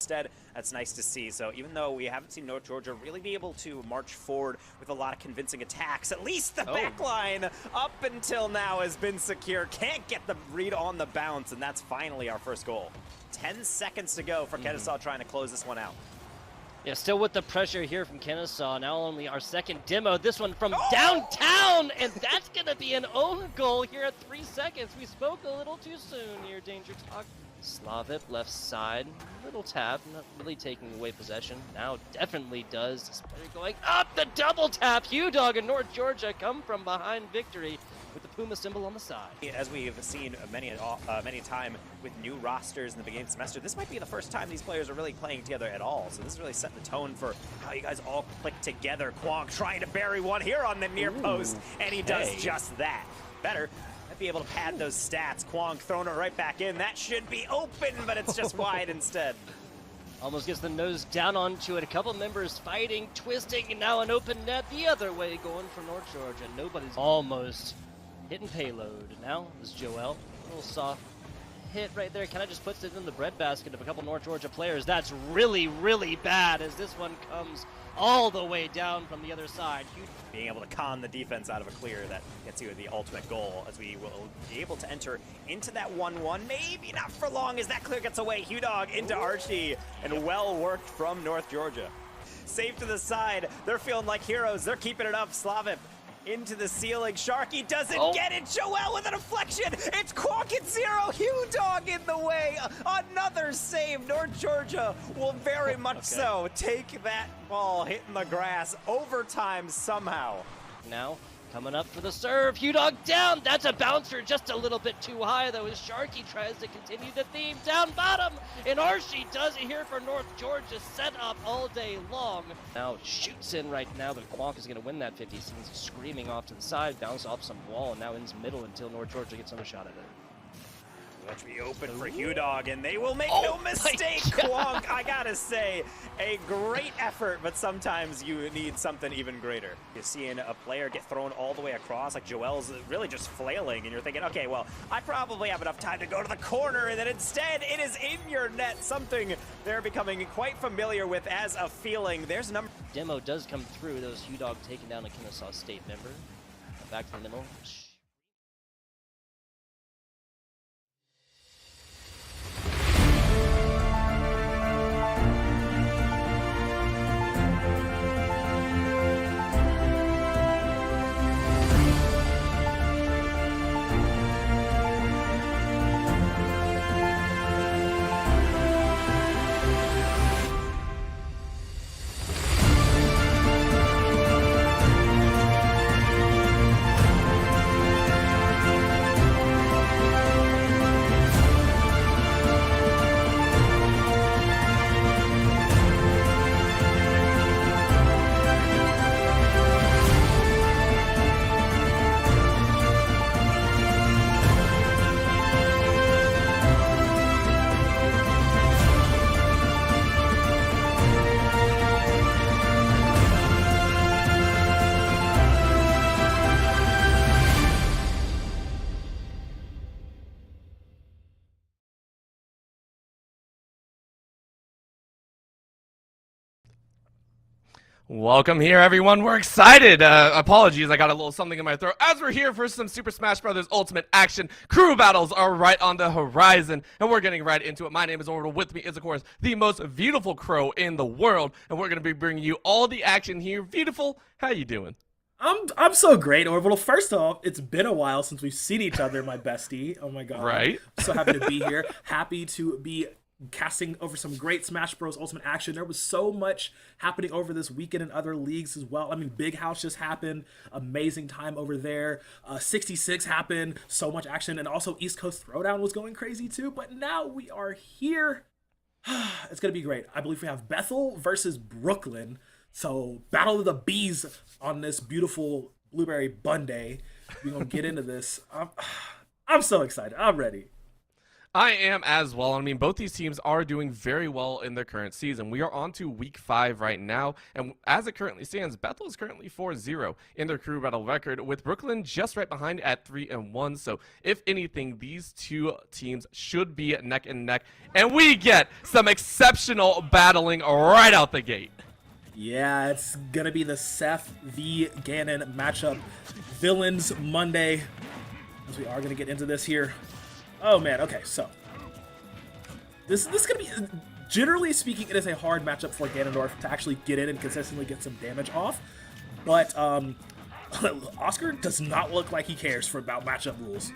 instead. That's nice to see. So even though we haven't seen North Georgia really be able to march forward with a lot of convincing attacks, at least the back line up until now has been secure. Can't get the read on the bounce, and that's finally our first goal. 10 seconds to go for Kennesaw trying to close this one out. Yeah, still with the pressure here from Kennesaw. Now only our second demo. This one from downtown, and that's going to be an own goal here at 3 seconds. We spoke a little too soon here, Danger Talk. Slavip, left side, little tap, not really taking away possession. Now definitely does. Spider going up, the double tap. Hugh Dog and North Georgia come from behind victory with the Puma symbol on the side. As we've seen many a time with new rosters in the beginning of the semester, this might be the first time these players are really playing together at all. So this is really setting the tone for how you guys all click together. Kwong trying to bury one here on the near post, and he does just that. Better. Might be able to pad those stats. Kwong throwing it right back in. That should be open, but it's just wide instead. Almost gets the nose down onto it. A couple members fighting, twisting, and now an open net the other way going for North Georgia. Nobody's almost hitting payload. Now is Joel. A little soft hit right there. Kind of just puts it in the breadbasket of a couple North Georgia players. That's really, really bad as this one comes all the way down from the other side. Being able to con the defense out of a clear that gets you the ultimate goal, as we will be able to enter into that 1-1. Maybe not for long as that clear gets away. Hugh Dog into Archie, and well worked from North Georgia. Safe to the side. They're feeling like heroes. They're keeping it up. Slavip into the ceiling. Sharky doesn't get it. Joel with a deflection. It's Quonk at 0. Hugh Dog in the way. Another save. North Georgia will very much so take that ball hitting the grass. Overtime somehow. Now coming up for the serve. Hugh Dog down. That's a bouncer just a little bit too high though as Sharky tries to continue the theme. Down bottom. And Archie does it here for North Georgia. Set up all day long. Now shoots in right now, but Quonk is going to win that 50. Seems screaming off to the side. Bounce off some wall and now ends middle until North Georgia gets another shot at it. Let's be open for Hugh Dog, and they will make no mistake. Kwong, I gotta say, a great effort, but sometimes you need something even greater. You're seeing a player get thrown all the way across, like Joel's really just flailing, and you're thinking, okay, well, I probably have enough time to go to the corner, and then instead, it is in your net, something they're becoming quite familiar with as a feeling. There's a number. Demo does come through. Those Hugh Dog taking down a Kennesaw State member. Back to the middle. Welcome here, everyone. We're excited. Apologies, I got a little something in my throat. As we're here for some Super Smash Bros. Ultimate action, crew battles are right on the horizon, and we're getting right into it. My name is Orbital. With me is, of course, the most beautiful crow in the world, and we're going to be bringing you all the action here. Beautiful, how you doing? I'm so great, Orbital. First off, it's been a while since we've seen each other, my bestie. Oh my god. Right. So happy to be here. Happy to be casting over some great Smash Bros. Ultimate action. There was so much happening over this weekend in other leagues as well. I mean, Big House just happened. Amazing time over there. 66 happened. So much action. And also East Coast Throwdown was going crazy too. But now we are here. It's going to be great. I believe we have Bethel versus Brooklyn. So Battle of the Bees on this beautiful Blueberry Bun Day. We're going to get into this. I'm so excited. I'm ready. I am as well. I mean, both these teams are doing very well in their current season. We are on to week 5 right now, and as it currently stands, Bethel is currently 4-0 in their crew battle record, with Brooklyn just right behind at 3-1. So, if anything, these two teams should be neck and neck, and we get some exceptional battling right out the gate. Yeah, it's gonna be the Seth v. Ganon matchup. Villains Monday, as we are gonna get into this here. Oh man, okay, so this is gonna be, generally speaking, it is a hard matchup for Ganondorf to actually get in and consistently get some damage off, but Oscar does not look like he cares about matchup rules.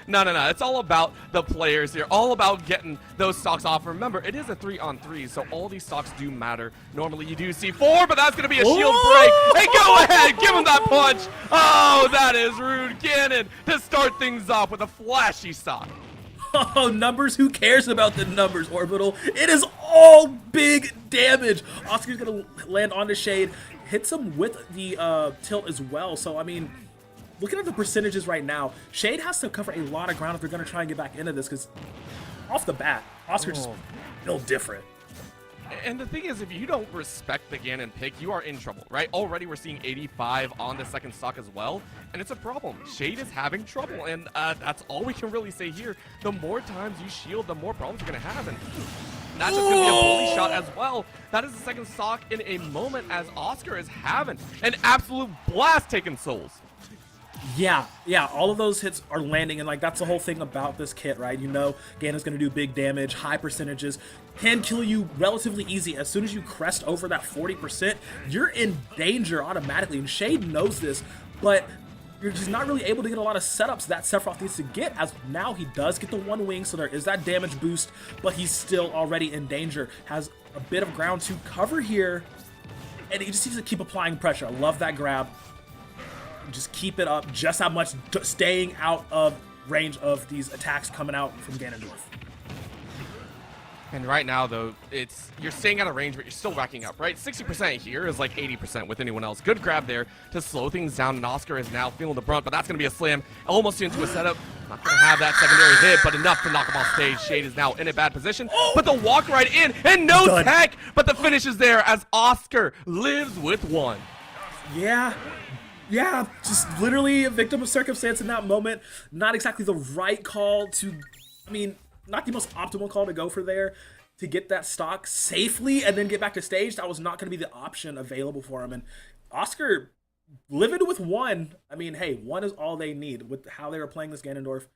No. It's all about the players here, all about getting those stocks off. Remember, it is a 3-on-3, so all these stocks do matter. Normally you do see 4, but that's going to be a shield break. Hey, go ahead, give him that punch. Oh, that is rude. Ganon to start things off with a flashy stock. Oh, numbers, who cares about the numbers, Orbital? It is all big damage. Oscar's going to land onto Shade, hits him with the tilt as well. So, I mean, looking at the percentages right now, Shade has to cover a lot of ground if they're going to try and get back into this, because off the bat, Oscar just built different. And the thing is, if you don't respect the Ganon pick, you are in trouble, right? Already we're seeing 85 on the second stock as well, and it's a problem. Shade is having trouble, and that's all we can really say here. The more times you shield, the more problems you're going to have, and that's just going to be a bully shot as well. That is the second stock in a moment, as Oscar is having an absolute blast taking souls. Yeah, all of those hits are landing, and like that's the whole thing about this kit, right? You know, Ganon's gonna do big damage, high percentages, can kill you relatively easy. As soon as you crest over that 40%, you're in danger automatically, and Shade knows this, but you're just not really able to get a lot of setups that Sephiroth needs to get, as now he does get the one wing, so there is that damage boost, but he's still already in danger. Has a bit of ground to cover here, and he just needs to keep applying pressure. I love that grab. Just keep it up, just how much staying out of range of these attacks coming out from Ganondorf. And right now, though, you're staying out of range, but you're still racking up, right? 60% here is like 80% with anyone else. Good grab there to slow things down, and Oscar is now feeling the brunt, but that's going to be a slam almost into a setup. Not going to have that secondary hit, but enough to knock him off stage. Shade is now in a bad position, but the walk right in, and no tech, but the finish is there as Oscar lives with one. Yeah, just literally a victim of circumstance in that moment. Not exactly the right call to, I mean, not the most optimal call to go for there to get that stock safely and then get back to stage. That was not going to be the option available for him. And Oscar living with one. I mean, hey, one is all they need with how they were playing this Ganondorf.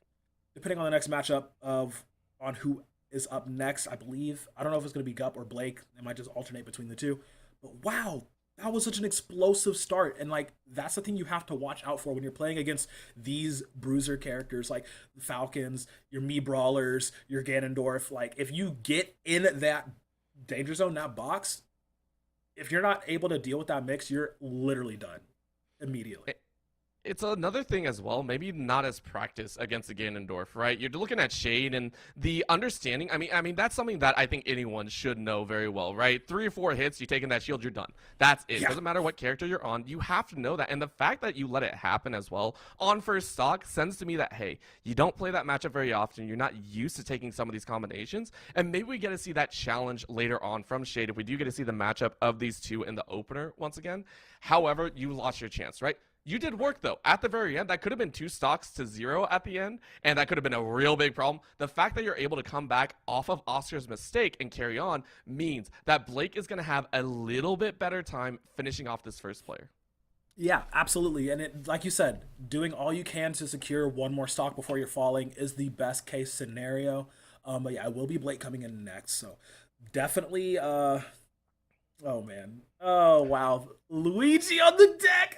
Depending on the next matchup on who is up next, I believe. I don't know if it's going to be Gup or Blake. They might just alternate between the two. But wow. That was such an explosive start, and like that's the thing you have to watch out for when you're playing against these bruiser characters like the Falcons, your Mii Brawlers, your Ganondorf. Like if you get in that danger zone, that box, if you're not able to deal with that mix, you're literally done immediately. It's another thing as well, maybe not as practice against the Ganondorf, right? You're looking at Shade and the understanding. I mean, that's something that I think anyone should know very well, right? 3 or 4 hits, you take in that shield, you're done. That's it. Doesn't matter what character you're on. You have to know that. And the fact that you let it happen as well on first stock sends to me that, hey, you don't play that matchup very often. You're not used to taking some of these combinations. And maybe we get to see that challenge later on from Shade if we do get to see the matchup of these two in the opener once again. However, you lost your chance, right? You did work, though. At the very end, that could have been 2 stocks to 0 at the end, and that could have been a real big problem. The fact that you're able to come back off of Oscar's mistake and carry on means that Blake is going to have a little bit better time finishing off this first player. Yeah, absolutely. And it, like you said, doing all you can to secure one more stock before you're falling is the best case scenario. But yeah, it will be Blake coming in next. So definitely, oh man. Oh, wow. Luigi on the deck.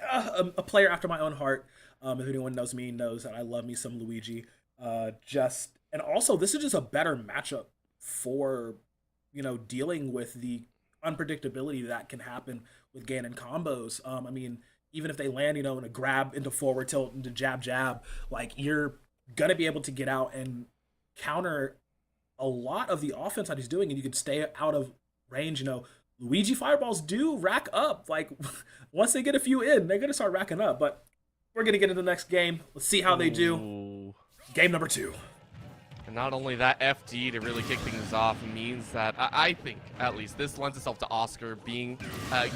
A player after my own heart. If anyone knows me, knows that I love me some Luigi. And also, this is just a better matchup for, dealing with the unpredictability that can happen with Ganon combos. I mean, even if they land, in a grab into forward tilt, into jab, like you're going to be able to get out and counter a lot of the offense that he's doing, and you can stay out of range. Luigi fireballs do rack up. Like once they get a few in, they're going to start racking up. But we're going to get into the next game. Let's see how they do. Game number 2. And not only that, FD to really kick things off means that I think, at least, this lends itself to Oscar being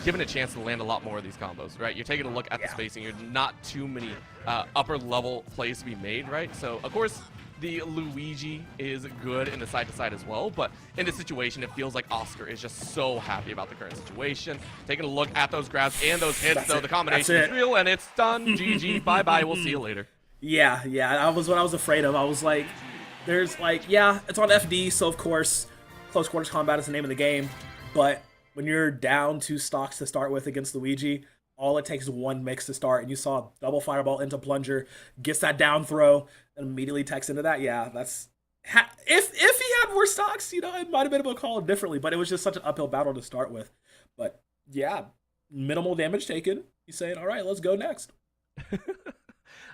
given a chance to land a lot more of these combos, right? You're taking a look at the spacing. You're not too many upper level plays to be made, right? So, of course, the Luigi is good in the side-to-side as well, but in this situation, it feels like Oscar is just so happy about the current situation. Taking a look at those grabs and those hits, though, the combination is real, and it's done. GG, bye-bye, we'll see you later. Yeah, that was what I was afraid of. I was like, there's like, yeah, it's on FD, so of course, close quarters combat is the name of the game, but when you're down 2 stocks to start with against Luigi, all it takes is 1 mix to start, and you saw double fireball into plunger, gets that down throw, and immediately techs into that. Yeah, that's if he had more stocks, you know, it might have been able to call it differently, but it was just such an uphill battle to start with. But yeah, minimal damage taken. He's saying, all right, let's go next.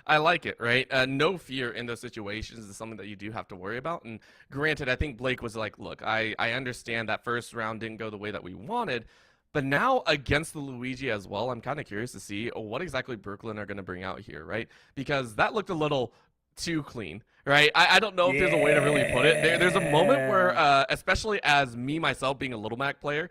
I like it, right? No fear in those situations is something that you do have to worry about. And granted, I think Blake was like, look, I understand that first round didn't go the way that we wanted, but now against the Luigi as well, I'm kind of curious to see what exactly Brooklyn are going to bring out here, right? Because that looked a little too clean, right? I don't know if there's a way to really put it. There's a moment where, especially as me, myself, being a Little Mac player,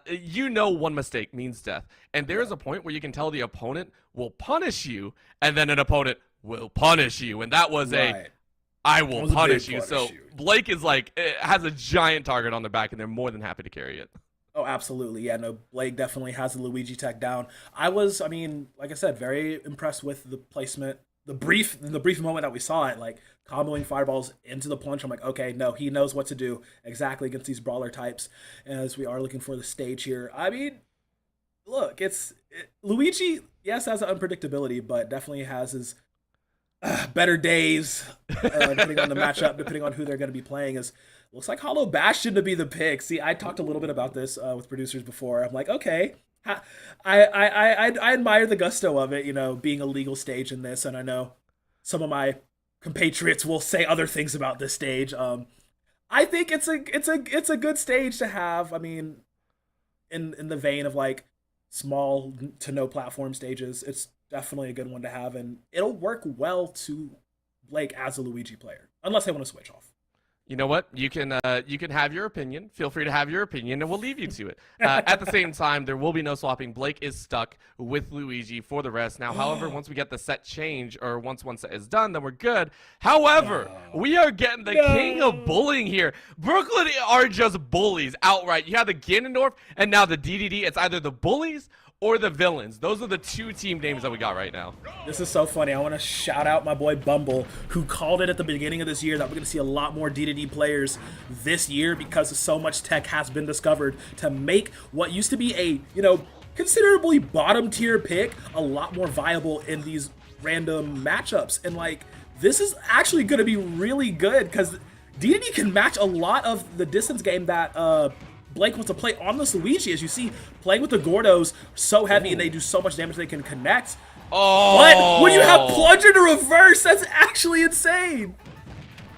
you know one mistake means death. And there is a point where you can tell the opponent will punish you, and then an opponent will punish you. And that was I will punish you. So Blake is like, has a giant target on their back, and they're more than happy to carry it. Oh, absolutely. Yeah, no, Blake definitely has the Luigi tech down. I mean, like I said, very impressed with the placement. The brief moment that we saw it, like comboing fireballs into the punch, I'm like, okay, no, he knows what to do exactly against these brawler types. As we are looking for the stage here, I mean, look, Luigi, yes, has an unpredictability, but definitely has his better days, depending on the matchup, depending on who they're going to be playing. Looks like Hollow Bastion to be the pick. See, I talked a little bit about this with producers before. I'm like, okay. I admire the gusto of it, you know, being a legal stage in this, and I know some of my compatriots will say other things about this stage. I think it's a good stage to have. I mean, in the vein of like small to no platform stages, it's definitely a good one to have, and it'll work well to Blake as a Luigi player, unless they want to switch off. You know what? You can have your opinion. Feel free to have your opinion, and we'll leave you to it. At the same time, there will be no swapping. Blake is stuck with Luigi for the rest. Now, however, once we get the set change, or once one set is done, then we're good. However, we are getting the king of bullying here. Brooklyn are just bullies outright. You have the Ganondorf, and now the DDD. It's either the bullies or the villains. Those are the 2 team names that we got right now. This is so funny. I want to shout out my boy Bumble, who called it at the beginning of this year that we're going to see a lot more DDD players this year because so much tech has been discovered to make what used to be a, you know, considerably bottom tier pick a lot more viable in these random matchups. And like, this is actually going to be really good because DDD can match a lot of the distance game that Blake wants to play on this Luigi. As you see, playing with the Gordos so heavy and they do so much damage they can connect. But when you have plunger to reverse, that's actually insane.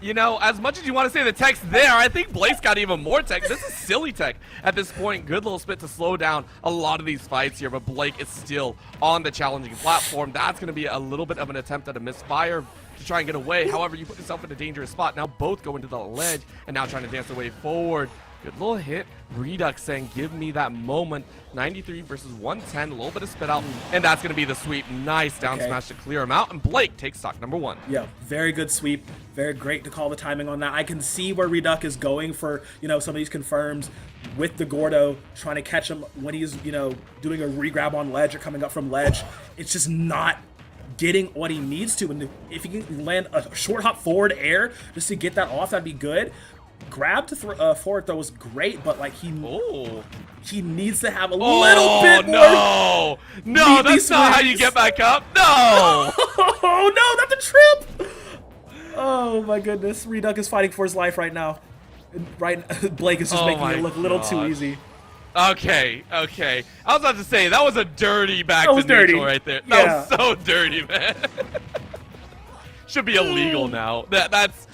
You know, as much as you want to say the tech's there, I think Blake's got even more tech. This is silly tech at this point. Good little spit to slow down a lot of these fights here, but Blake is still on the challenging platform. That's going to be a little bit of an attempt at a misfire to try and get away. However, you put yourself in a dangerous spot. Now both go into the ledge and now trying to dance their way forward. Good little hit. Redux saying, give me that moment. 93 versus 110. A little bit of spit out. And that's going to be the sweep. Nice down smash to clear him out. And Blake takes stock number 1. Yeah, very good sweep. Very great to call the timing on that. I can see where Redux is going for, you know, some of these confirms with the Gordo, trying to catch him when he's, you know, doing a regrab on ledge or coming up from ledge. It's just not getting what he needs to. And if he can land a short hop forward air just to get that off, that'd be good. Grab to forward throw was great, but like he needs to have a little bit more. No, that's not how you get back up. No. Oh no, not the trip. Oh my goodness, Redux is fighting for his life right now. Blake is just making it look a little too easy. Okay. I was about to say that was a dirty back to neutral right there. That was so dirty, man. Should be illegal now. That's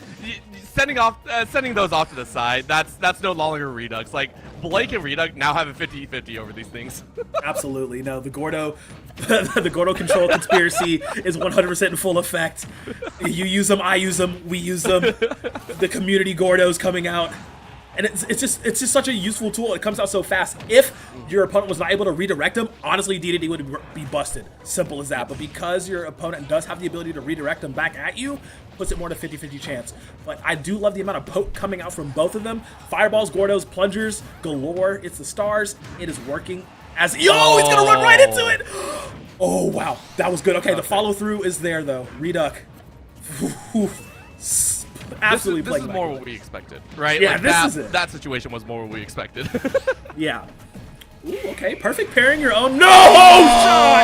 sending those off to the side, that's no longer Redux. Like, Blake and Redux now have a 50-50 over these things. Absolutely. No, the Gordo control conspiracy is 100% in full effect. You use them, I use them, we use them. The community Gordo's coming out. And it's just such a useful tool. It comes out so fast. If your opponent was not able to redirect them, honestly, DDD would be busted. Simple as that. But because your opponent does have the ability to redirect them back at you, puts it more to 50-50 chance. But I do love the amount of poke coming out from both of them. Fireballs, Gordos, plungers, galore. It's the stars. It is working as... Yo, he's going to run right into it! Oh, wow. That was good. Okay, the follow-through is there, though. Redux. Absolutely this is more what we expected, right? Yeah, like this is it. That situation was more what we expected. Yeah. Ooh, okay, perfect pairing your own. No shot!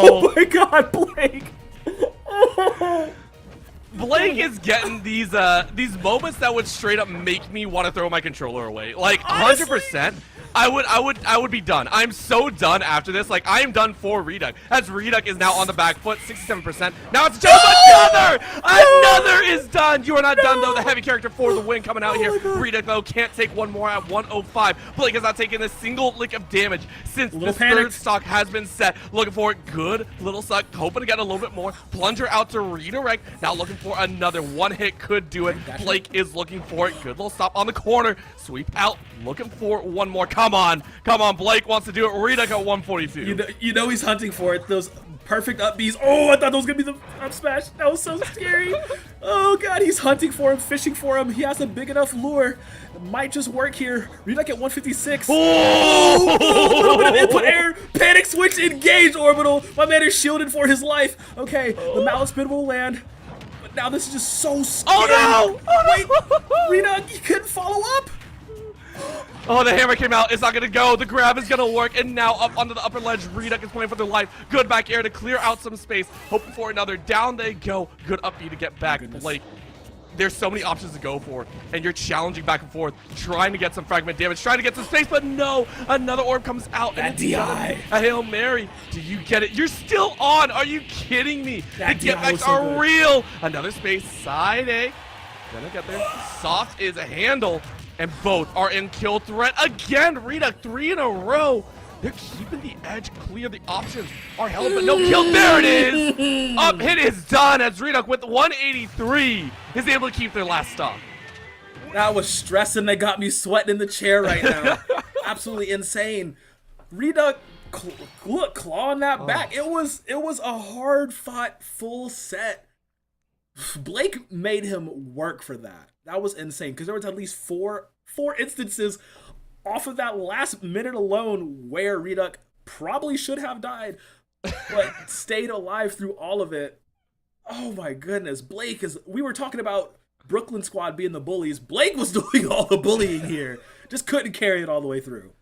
Oh my God, Blake! Blake is getting these moments that would straight up make me want to throw my controller away. Like 100%. I would be done. I'm so done after this. Like, I am done for Redux. As Redux is now on the back foot, 67%. Now it's just another is done. You are not done though. The heavy character for the win coming out here. Redux though can't take one more at 105. Blake has not taken a single lick of damage since this third stock has been set. Looking for it. Good little suck. Hoping to get a little bit more. Plunger out to redirect. Now looking for another one hit. Could do it. Blake is looking for it. Good little stop on the corner. Sweep out. Looking for one more. Come on, Blake wants to do it. Redux at 142. You know he's hunting for it. Those perfect up Bs. Oh, I thought that was gonna be the up smash. That was so scary. Oh God, he's hunting for him, fishing for him. He has a big enough lure. It might just work here. Redux at 156. Oh, a little bit of input error. Panic switch, engage orbital. My man is shielded for his life. Okay, the malice spin will land. But now this is just so scary. Oh no! Wait, Redux, you couldn't follow up. Oh, the hammer came out. It's not going to go. The grab is going to work. And now up onto the upper ledge. Redux is playing for their life. Good back air to clear out some space. Hoping for another. Down they go. Good up B to get back. Blake, there's so many options to go for. And you're challenging back and forth. Trying to get some fragment damage. Trying to get some space. But no. Another orb comes out. That DI. A Hail Mary. Do you get it? You're still on. Are you kidding me? That the getbacks are real. Another space. Side A. Gonna get there. Soft is a handle. And both are in kill threat again. Redux 3 in a row. They're keeping the edge clear. The options are held, but no kill. There it is. Up hit is done as Redux with 183 is able to keep their last stock. That was stressing. They got me sweating in the chair right now. Absolutely insane. Redux, look, clawing that back. It was a hard fought full set. Blake made him work for that. That was insane because there was at least four instances off of that last minute alone where Redux probably should have died, but stayed alive through all of it. Oh my goodness, Blake we were talking about Brooklyn Squad being the bullies. Blake was doing all the bullying here. Just couldn't carry it all the way through.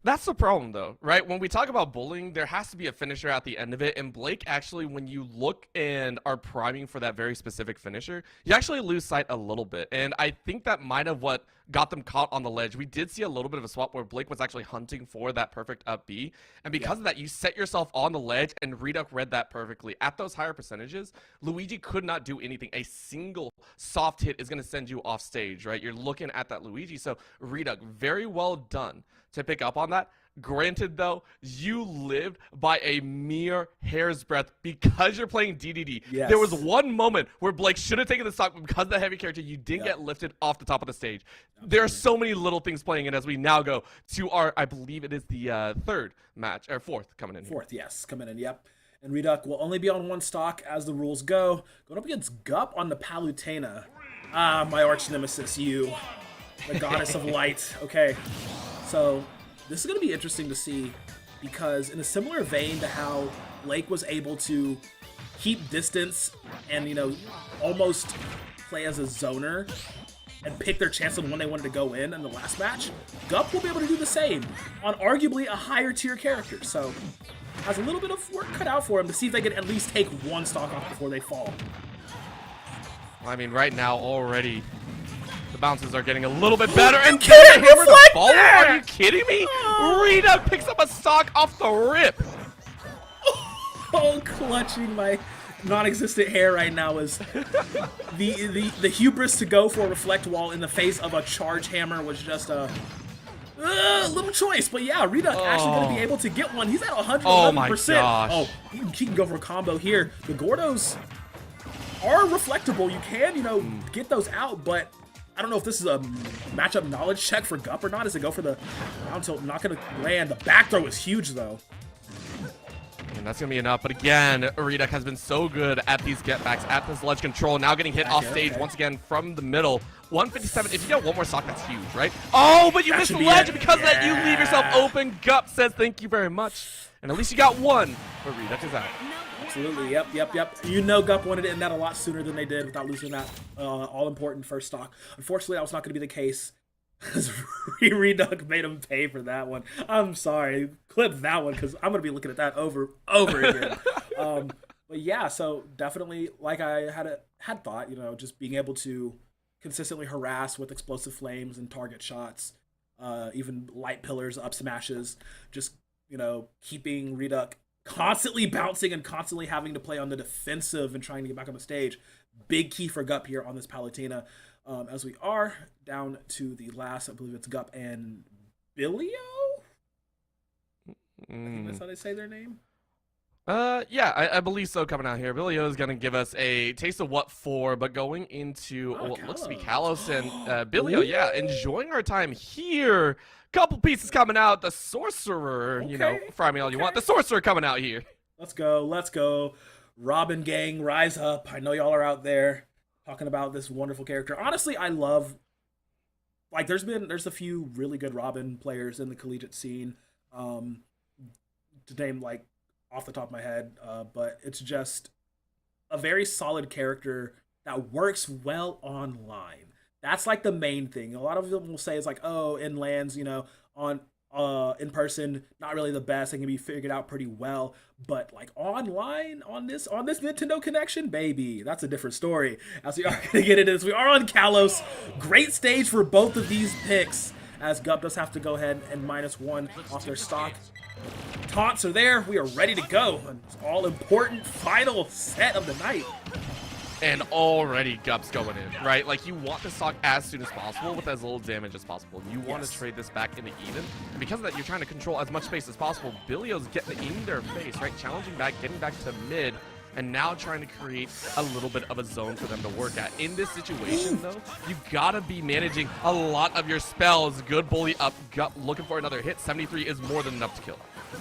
That's the problem, though, right? When we talk about bullying, there has to be a finisher at the end of it. And Blake, actually, when you look and are priming for that very specific finisher, you actually lose sight a little bit. And I think that might have what got them caught on the ledge. We did see a little bit of a swap where Blake was actually hunting for that perfect up B. And because of that, you set yourself on the ledge, and Redux read that perfectly. At those higher percentages, Luigi could not do anything. A single soft hit is going to send you off stage, right? You're looking at that Luigi. So Redux, very well done to pick up on that. Granted, though, you lived by a mere hair's breadth because you're playing DDD. Yes. There was one moment where Blake should have taken the stock, but because of the heavy character, you didn't get lifted off the top of the stage. There are so many little things playing in as we now go to our, I believe it is the third match, or fourth coming in. Fourth, yes, coming in, yep. And Redux will only be on one stock as the rules go. Going up against Gup on the Palutena. Ah, my arch nemesis, you. The goddess of light. Okay. So this is going to be interesting to see because in a similar vein to how Blake was able to keep distance and, you know, almost play as a zoner and pick their chance on when they wanted to go in the last match, Gup will be able to do the same on arguably a higher tier character. So has a little bit of work cut out for him to see if they can at least take one stock off before they fall. I mean, right now already the bounces are getting a little bit better, and can't the hammer to deflect follow? that! Are you kidding me? Rita picks up a stock off the rip. Oh, clutching my non-existent hair right now is the hubris to go for a reflect wall in the face of a charge hammer was just a little choice. But yeah, Reduck actually going to be able to get one. He's at 111%. Oh my gosh. Oh, he can go for a combo here. The Gordos are reflectable. You can, you know, get those out, but I don't know if this is a matchup knowledge check for Gup or not. Does it go for the down tilt? Not going to land. The back throw is huge, though. And that's going to be enough. But again, Reduck has been so good at these getbacks, at this ledge control. Now getting hit off stage once again from the middle. 157. If you get one more stock, that's huge, right? Oh, but you missed the ledge. And because of that, you leave yourself open. Gup says thank you very much. And at least you got one. But Reduck is out. Absolutely. Yep. You know Gup wanted to end that a lot sooner than they did without losing that all-important first stock. Unfortunately, that was not going to be the case. Reduck made him pay for that one. I'm sorry. Clip that one because I'm going to be looking at that over again. But yeah, so definitely like I had thought, you know, just being able to consistently harass with explosive flames and target shots, even light pillars, up smashes, just, you know, keeping Reduck constantly bouncing and constantly having to play on the defensive and trying to get back on the stage. Big key for Gup here on this Palutena. As we are down to the last, I believe it's Gup and Billio? I think that's how they say their name. Yeah, I believe so. Coming out here, Billio is gonna give us a taste of what for, but going into what looks to be Kalos and Billio, yeah, enjoying our time here. Couple pieces coming out. The Sorcerer, you know, fry me all you want. The Sorcerer coming out here. Let's go. Robin gang, rise up. I know y'all are out there talking about this wonderful character. Honestly, I love, like, there's a few really good Robin players in the collegiate scene. To name, like, off the top of my head, but it's just a very solid character that works well online. That's like the main thing. A lot of them will say it's like, oh, in lands, you know, on in person, not really the best. They can be figured out pretty well, but like online on this Nintendo connection, baby, that's a different story. As we are gonna get into this, we are on Kalos. Great stage for both of these picks, as Gup does have to go ahead and -1 off their stock. Taunts are there. We are ready to go. An all-important final set of the night. And already Gup's going in, right? Like, you want to stock as soon as possible with as little damage as possible. You want to trade this back into even. And because of that, you're trying to control as much space as possible. Billio's getting in their face, right? Challenging back, getting back to mid, and now trying to create a little bit of a zone for them to work at. In this situation, though, you gotta be managing a lot of your spells. Good bully up, Gup looking for another hit. 73 is more than enough to kill.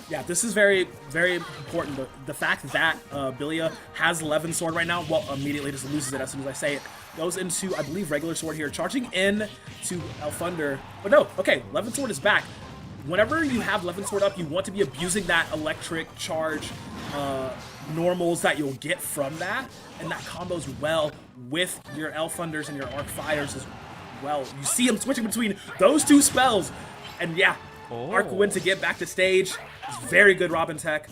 Yeah, this is very, very important. The fact that Billio has 11 sword right now, well, immediately just loses it as soon as I say it. Goes into, I believe, regular sword here, charging in to Thunder. But no, okay, 11 sword is back. Whenever you have 11 sword up, you want to be abusing that electric charge normals that you'll get from that, and that combos well with your Thunders and your Arc Fires as well. You see him switching between those two spells, and yeah, Arc win to get back to stage. It's very good Robin tech.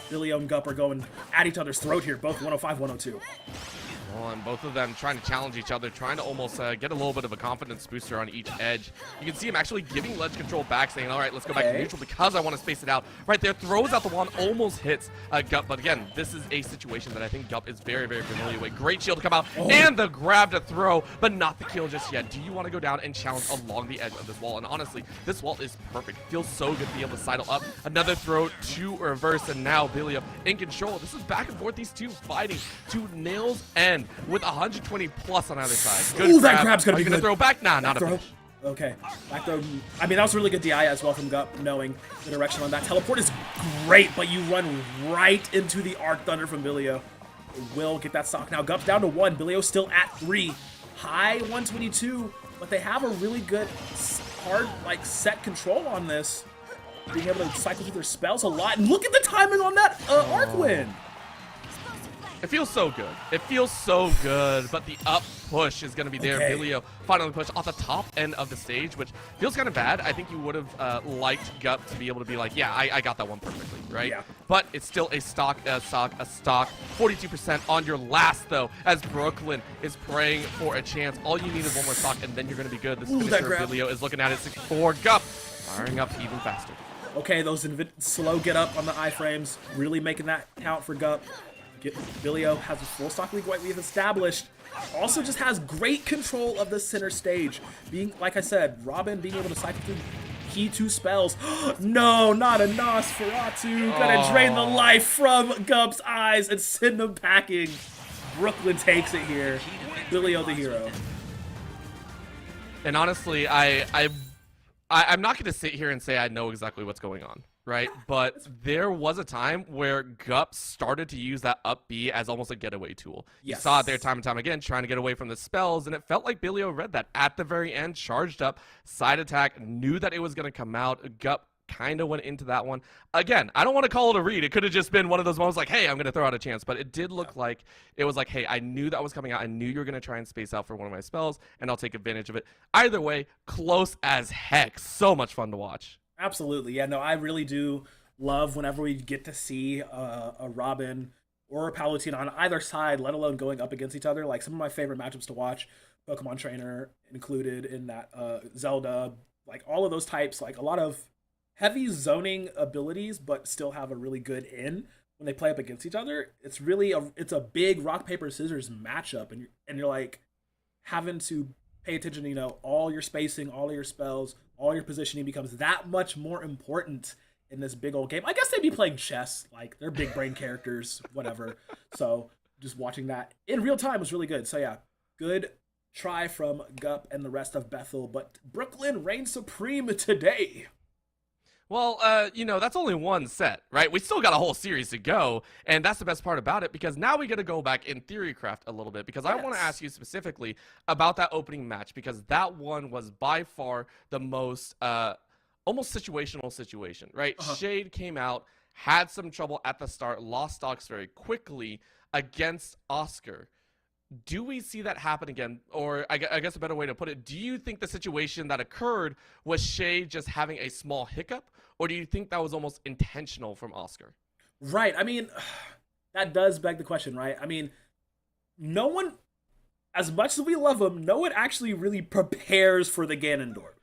Billio and Gup are going at each other's throat here, both 105, 102. Well, and both of them trying to challenge each other, trying to almost get a little bit of a confidence booster on each edge. You can see him actually giving ledge control back, saying, all right, let's go back to neutral because I want to space it out. Right there, throws out the wand, almost hits Gup. But again, this is a situation that I think Gup is very, very familiar with. Great shield to come out, and the grab to throw, but not the kill just yet. Do you want to go down and challenge along the edge of this wall? And honestly, this wall is perfect. Feels so good to be able to sidle up. Another throw to reverse, and now Billio in control. This is back and forth, these two fighting to nails end with 120 plus on either side. Good grab. That grab's gonna be good. Throw back? Nah, not a finish. Okay, back throw. I mean, that was a really good DI as well from Gup, knowing the direction on that. Teleport is great, but you run right into the Arc Thunder from Billio. Will get that stock now. Gup's down to 1. Billio still at 3. High 122, but they have a really good hard, like, set control on this. Being able to cycle through their spells a lot. And look at the timing on that Arc win. It feels so good. It feels so good, but the up push is going to be there. Billio finally push off the top end of the stage, which feels kind of bad. I think you would have liked Gup to be able to be like, yeah, I got that one perfectly, right? Yeah. But it's still a stock. 42% on your last, though, as Brooklyn is praying for a chance. All you need is one more stock, and then you're going to be good. This finisher Billio is looking at it. 6-4. Gup firing up even faster. Okay, those slow get up on the iframes, really making that count for Gup. Bilio has a full stock league like we've established. Also just has great control of the center stage. Being, like I said, Robin being able to cycle through key 2 spells. No, not a Nosferatu. Gonna drain the life from Gup's eyes and send him packing. Brooklyn takes it here. Bilio the hero. And honestly, I'm not going to sit here and say I know exactly what's going on, right? But there was a time where Gup started to use that up B as almost a getaway tool. You saw it there time and time again, trying to get away from the spells, and it felt like Bilio read that at the very end, charged up, side attack, knew that it was going to come out. Gup kind of went into that one. Again, I don't want to call it a read. It could have just been one of those moments like, hey, I'm going to throw out a chance. But it did look like it was like, hey, I knew that was coming out. I knew you were going to try and space out for one of my spells, and I'll take advantage of it. Either way, close as heck. So much fun to watch. Absolutely. Yeah, no, I really do love whenever we get to see a Robin or a Palutena on either side, let alone going up against each other. Like some of my favorite matchups to watch, Pokemon Trainer included in that, Zelda, like all of those types, like a lot of heavy zoning abilities, but still have a really good in when they play up against each other. It's really it's a big rock paper scissors matchup, and you're like having to pay attention to, you know, all your spacing, all of your spells, all your positioning becomes that much more important in this big old game. I guess they'd be playing chess, like they're big brain characters, whatever. So just watching that in real time was really good. So yeah, good try from Gup and the rest of Bethel, but Brooklyn reigns supreme today. Well, you know, that's only one set, right? We still got a whole series to go, and that's the best part about it, because now we get to go back in Theorycraft a little bit, because I want to ask you specifically about that opening match, because that one was by far the most almost situational situation, right? Shade came out, had some trouble at the start, lost stocks very quickly against Oscar. Do we see that happen again? Or I guess a better way to put it, do you think the situation that occurred was Shade just having a small hiccup? Or do you think that was almost intentional from Oscar? Right. I mean, that does beg the question, right? I mean, no one, as much as we love him, no one actually really prepares for the Ganondorf.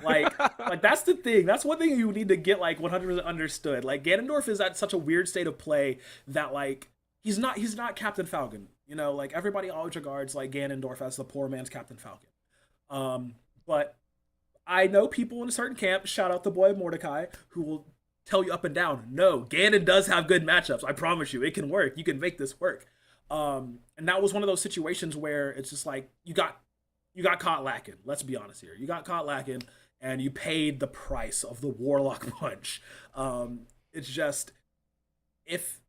Like that's the thing. That's one thing you need to get like 100% understood. Like Ganondorf is at such a weird state of play that like he's not Captain Falcon. You know, like everybody always regards like Ganondorf as the poor man's Captain Falcon. But I know people in a certain camp, shout out the boy Mordecai, who will tell you up and down, no, Ganon does have good matchups. I promise you, it can work. You can make this work. And that was one of those situations where it's just like you got caught lacking. Let's be honest here. You got caught lacking, and you paid the price of the Warlock punch. It's just, if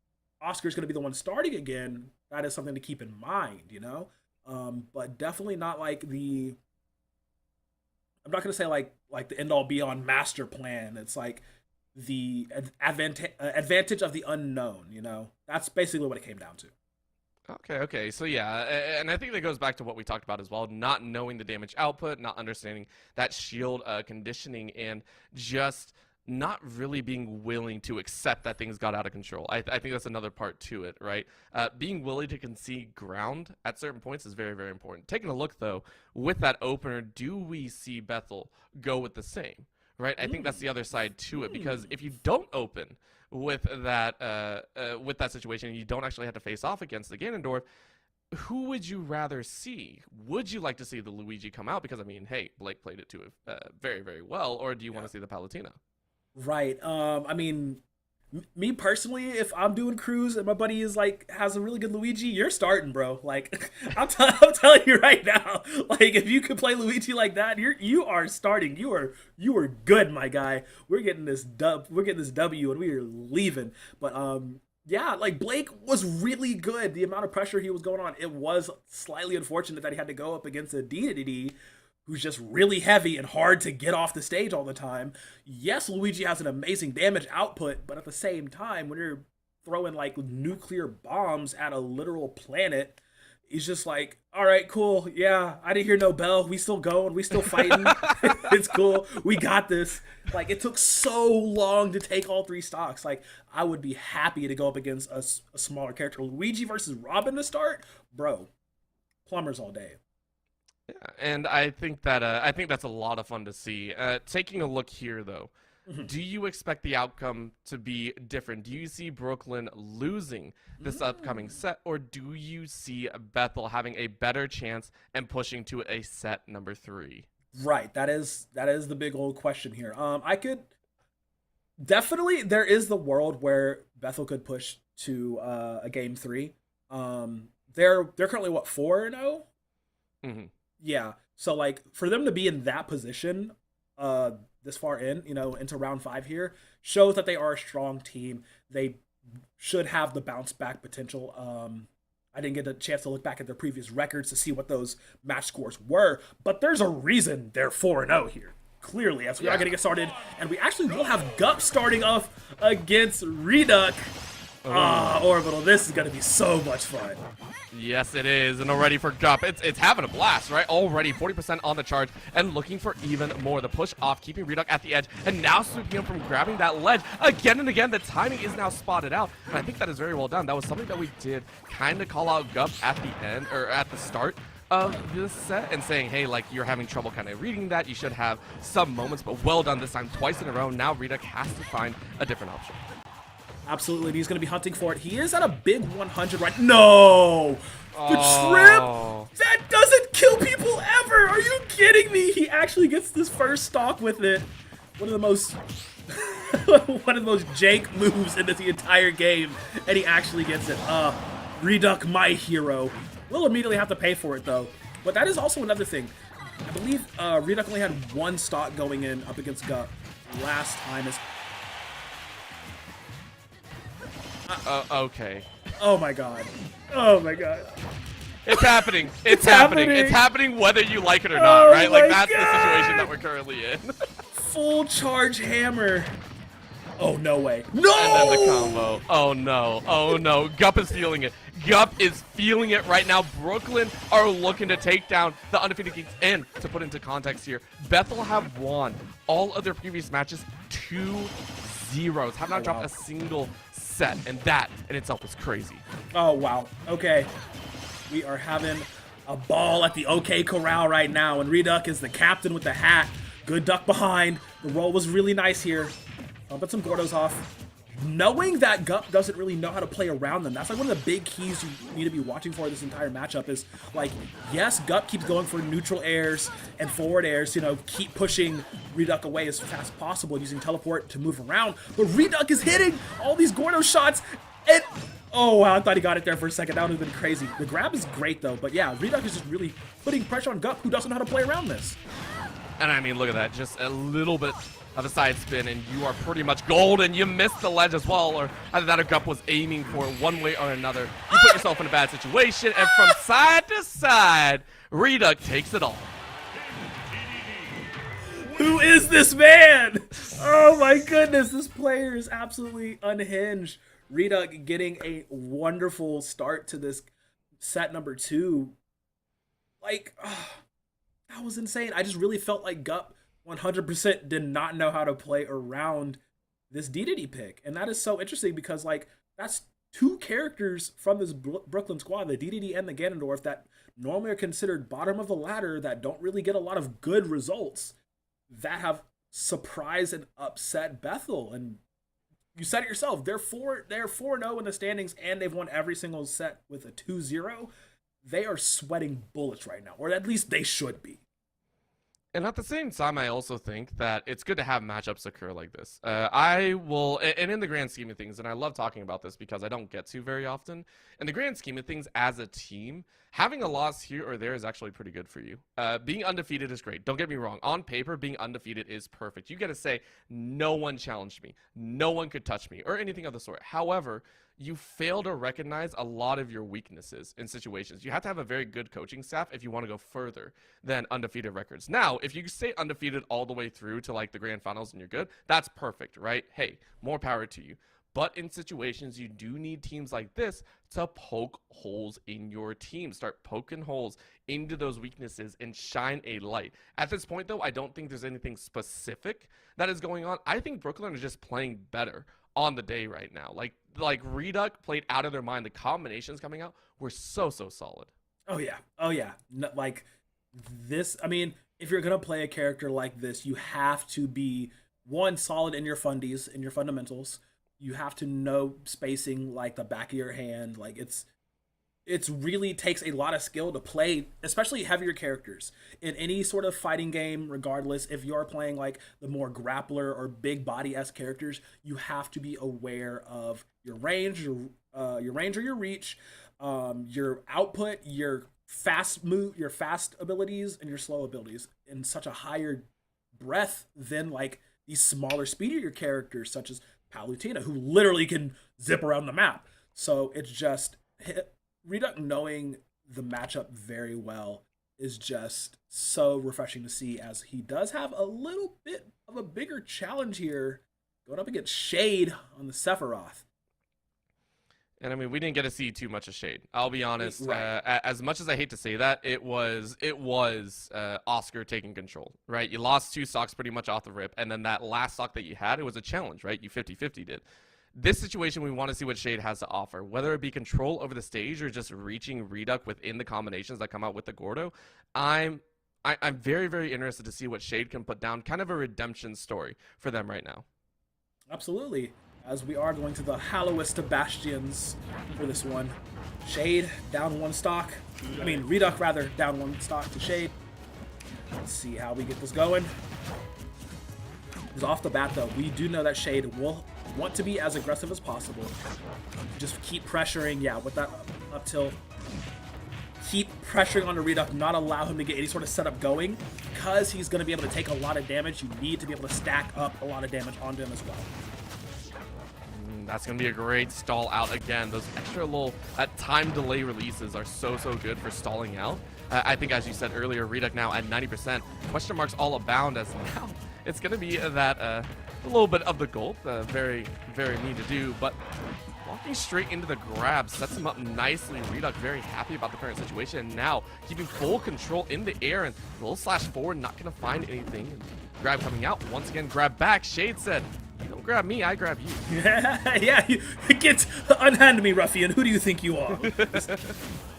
Oscar's going to be the one starting again, that is something to keep in mind, you know? But definitely not like I'm not going to say like the end all be on master plan. It's like the advantage of the unknown, you know? That's basically what it came down to. Okay. So yeah, and I think that goes back to what we talked about as well, not knowing the damage output, not understanding that shield conditioning, and just not really being willing to accept that things got out of control. I think that's another part to it, right? Being willing to concede ground at certain points is very, very important. Taking a look, though, with that opener, do we see Bethel go with the same, right? I think that's the other side to it, because if you don't open with that situation, and you don't actually have to face off against the Ganondorf, who would you rather see? Would you like to see the Luigi come out? Because, I mean, hey, Blake played it to very, very well, or do you want to see the Palutena? Right. I mean, me personally, if I'm doing crews and my buddy is like has a really good Luigi, you're starting, bro. Like I'm telling you right now, like if you could play Luigi like that, you are starting. You are good, my guy. We're getting this W, and we are leaving. But yeah, like Blake was really good. The amount of pressure he was going on, it was slightly unfortunate that he had to go up against a D who's just really heavy and hard to get off the stage all the time. Yes, Luigi has an amazing damage output, but at the same time, when you're throwing like nuclear bombs at a literal planet, he's just like, all right, cool. Yeah, I didn't hear no bell. We still going. We still fighting. It's cool. We got this. Like, it took so long to take all 3 stocks. Like, I would be happy to go up against a smaller character. Luigi versus Robin to start? Bro, plumbers all day. Yeah, and I think that's a lot of fun to see. Taking a look here, though, Do you expect the outcome to be different? Do you see Brooklyn losing this upcoming set, or do you see Bethel having a better chance and pushing to a set number 3? Right. That is the big old question here. I could definitely, there is the world where Bethel could push to a game 3. They're currently what, 4-0? Mm-hmm. Yeah. So like for them to be in that position, this far in, into round 5 here, shows that they are a strong team. They should have the bounce back potential. I didn't get a chance to look back at their previous records to see what those match scores were, but there's a reason they're 4-0 here. Clearly, as we are going to get started, and we actually will have Gup starting off against Reduck. Orbital, this is going to be so much fun. Yes, it is, and already for Gup, it's having a blast, right? Already 40% on the charge, and looking for even more. The push off, keeping Reduck at the edge, and now sweeping him from grabbing that ledge again and again. The timing is now spotted out, and I think that is very well done. That was something that we did kind of call out Gup at the end, or at the start of this set, and saying, hey, like, you're having trouble kind of reading that. You should have some moments, but well done this time, twice in a row. Now Reduck has to find a different option. Absolutely, he's going to be hunting for it. He is at a big 100 right. No! The trip? That doesn't kill people ever! Are you kidding me? He actually gets this first stock with it. One of the most jank moves in the entire game, and he actually gets it. Reduck, my hero. We'll immediately have to pay for it, though. But that is also another thing. I believe Reduck only had one stock going in up against Gup last time. Okay. Oh my god. Oh my god. It's happening. It's happening. It's happening whether you like it or not, right? Like, that's the situation that we're currently in. Full charge hammer. Oh, no way. No! And then the combo. Oh, no. Oh, no. Gup is feeling it. Gup is feeling it right now. Brooklyn are looking to take down the undefeated Kings. And to put into context here, Bethel have won all of their previous matches 2-0. Have not dropped a single set, and that in itself is crazy. Oh, wow. Okay. We are having a ball at the OK Corral right now, and Reduck is the captain with the hat. Good duck behind. The roll was really nice here. I'll put some Gordos off. Knowing that Gup doesn't really know how to play around them, that's like one of the big keys you need to be watching for this entire matchup is, like, yes, Gup keeps going for neutral airs and forward airs, keep pushing Reduck away as fast as possible using teleport to move around, but Reduck is hitting all these Gordo shots, and oh wow, I thought he got it there for a second. That would have been crazy. The grab is great though, but yeah, Reduck is just really putting pressure on Gup, who doesn't know how to play around this. And I mean, look at that, just a little bit of a side spin, and you are pretty much golden. You missed the ledge as well, or either that or Gup was aiming for it one way or another. You put yourself in a bad situation, and from side to side, Reduck takes it all. Who is this man? Oh my goodness, this player is absolutely unhinged. Reduck getting a wonderful start to this set number 2. Like, that was insane. I just really felt like Gup 100% did not know how to play around this DDD pick. And that is so interesting because, like, that's 2 characters from this Brooklyn squad, the DDD and the Ganondorf, that normally are considered bottom of the ladder, that don't really get a lot of good results, that have surprised and upset Bethel. And you said it yourself, they're 4-0 in the standings, and they've won every single set with a 2-0. They are sweating bullets right now, or at least they should be. And at the same time, I also think that it's good to have matchups occur like this. I will, and in the grand scheme of things, and I love talking about this because I don't get to very often, in the grand scheme of things, as a team, having a loss here or there is actually pretty good for you. Being undefeated is great. Don't get me wrong. On paper, being undefeated is perfect. You get to say, no one challenged me. No one could touch me, or anything of the sort. However, you fail to recognize a lot of your weaknesses in situations. You have to have a very good coaching staff if you want to go further than undefeated records. Now, if you stay undefeated all the way through to like the grand finals and you're good, that's perfect, right? Hey, more power to you. But in situations, you do need teams like this to poke holes in your team. Start poking holes into those weaknesses and shine a light. At this point, though, I don't think there's anything specific that is going on. I think Brooklyn are just playing better on the day right now. Like Reduck played out of their mind. The combinations coming out were so solid. Oh yeah. No, like this, I mean, if you're gonna play a character like this, you have to be one, solid in your fundies, in your fundamentals. You have to know spacing like the back of your hand. Like it's really takes a lot of skill to play, especially heavier characters in any sort of fighting game. Regardless, if you're playing like the more grappler or big body-esque characters, you have to be aware of your range, your range or your reach, your output, your fast move, your fast abilities, and your slow abilities in such a higher breadth than like these smaller, speedier characters such as Palutena, who literally can zip around the map. So it's just Reduc knowing the matchup very well is just so refreshing to see, as he does have a little bit of a bigger challenge here going up against Shade on the Sephiroth. And I mean, we didn't get to see too much of Shade. I'll be honest. Right. As much as I hate to say that, it was Oscar taking control, right? You lost 2 stocks pretty much off the rip, and then that last stock that you had, it was a challenge, right? You 50-50 did. This situation, we want to see what Shade has to offer, whether it be control over the stage or just reaching Reduc within the combinations that come out with the Gordo. I'm very, very interested to see what Shade can put down, kind of a redemption story for them right now. Absolutely. As we are going to the hallowest of bastions for this one. Shade down 1 stock. I mean, Reduc rather, down 1 stock to Shade. Let's see how we get this going. Because off the bat, though, we do know that Shade will want to be as aggressive as possible. Just keep pressuring, yeah, with that up tilt. Keep pressuring on the Reduc, not allow him to get any sort of setup going, because he's going to be able to take a lot of damage. You need to be able to stack up a lot of damage onto him as well. That's going to be a great stall out again. Those extra little time delay releases are so good for stalling out. I think, as you said earlier, Reduc now at 90%. Question marks all abound, as now it's going to be that a little bit of the gold. Very, very neat to do, but walking straight into the grab sets him up nicely. Reduc very happy about the current situation, and now keeping full control in the air, and a little slash forward, not going to find anything. And grab coming out. Once again, grab back. Shade said, "You don't grab me, I grab you." Yeah, get unhand me, ruffian. Who do you think you are?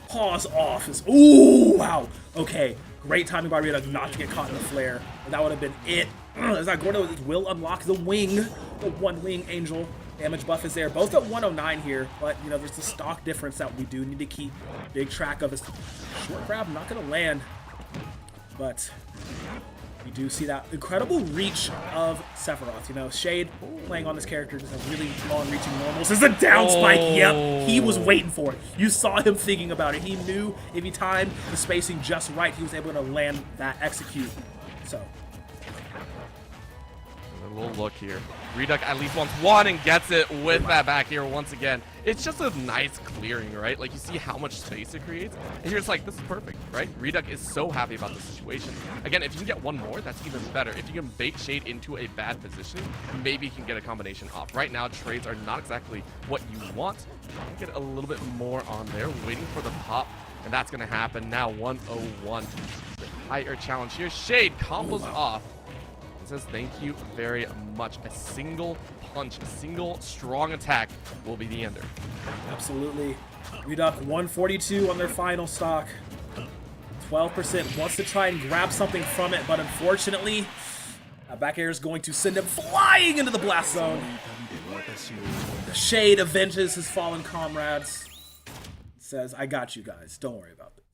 Paws off. Ooh, wow. Okay, great timing by Reduc not to get caught in the flare. That would have been it. As that Gordo will unlock the wing, the 1 wing angel. Damage buff is there. Both at 109 here, but you know there's the stock difference that we do need to keep big track of. His short grab not going to land, but you do see that incredible reach of Sephiroth. You know, Shade playing on this character just has really long reaching normals. This is a down spike. Yep, he was waiting for it. You saw him thinking about it. He knew if he timed the spacing just right, he was able to land that execute. So a little look here. Reduc at least wants 1 and gets it with that back here once again. It's just a nice clearing, right? Like, you see how much space it creates, and you're just like, this is perfect, right? Reduc is so happy about the situation. Again, if you can get 1 more, that's even better. If you can bait Shade into a bad position, maybe you can get a combination off. Right now, trades are not exactly what you want. Get a little bit more on there, waiting for the pop, and that's going to happen now. 101. The higher challenge here. Shade combos off. Says thank you very much. A single punch, a single strong attack will be the ender. Absolutely. Reduc 142 on their final stock. 12% wants to try and grab something from it, but unfortunately, back air is going to send him flying into the blast zone. The Shade avenges his fallen comrades. Says, I got you guys. Don't worry about this.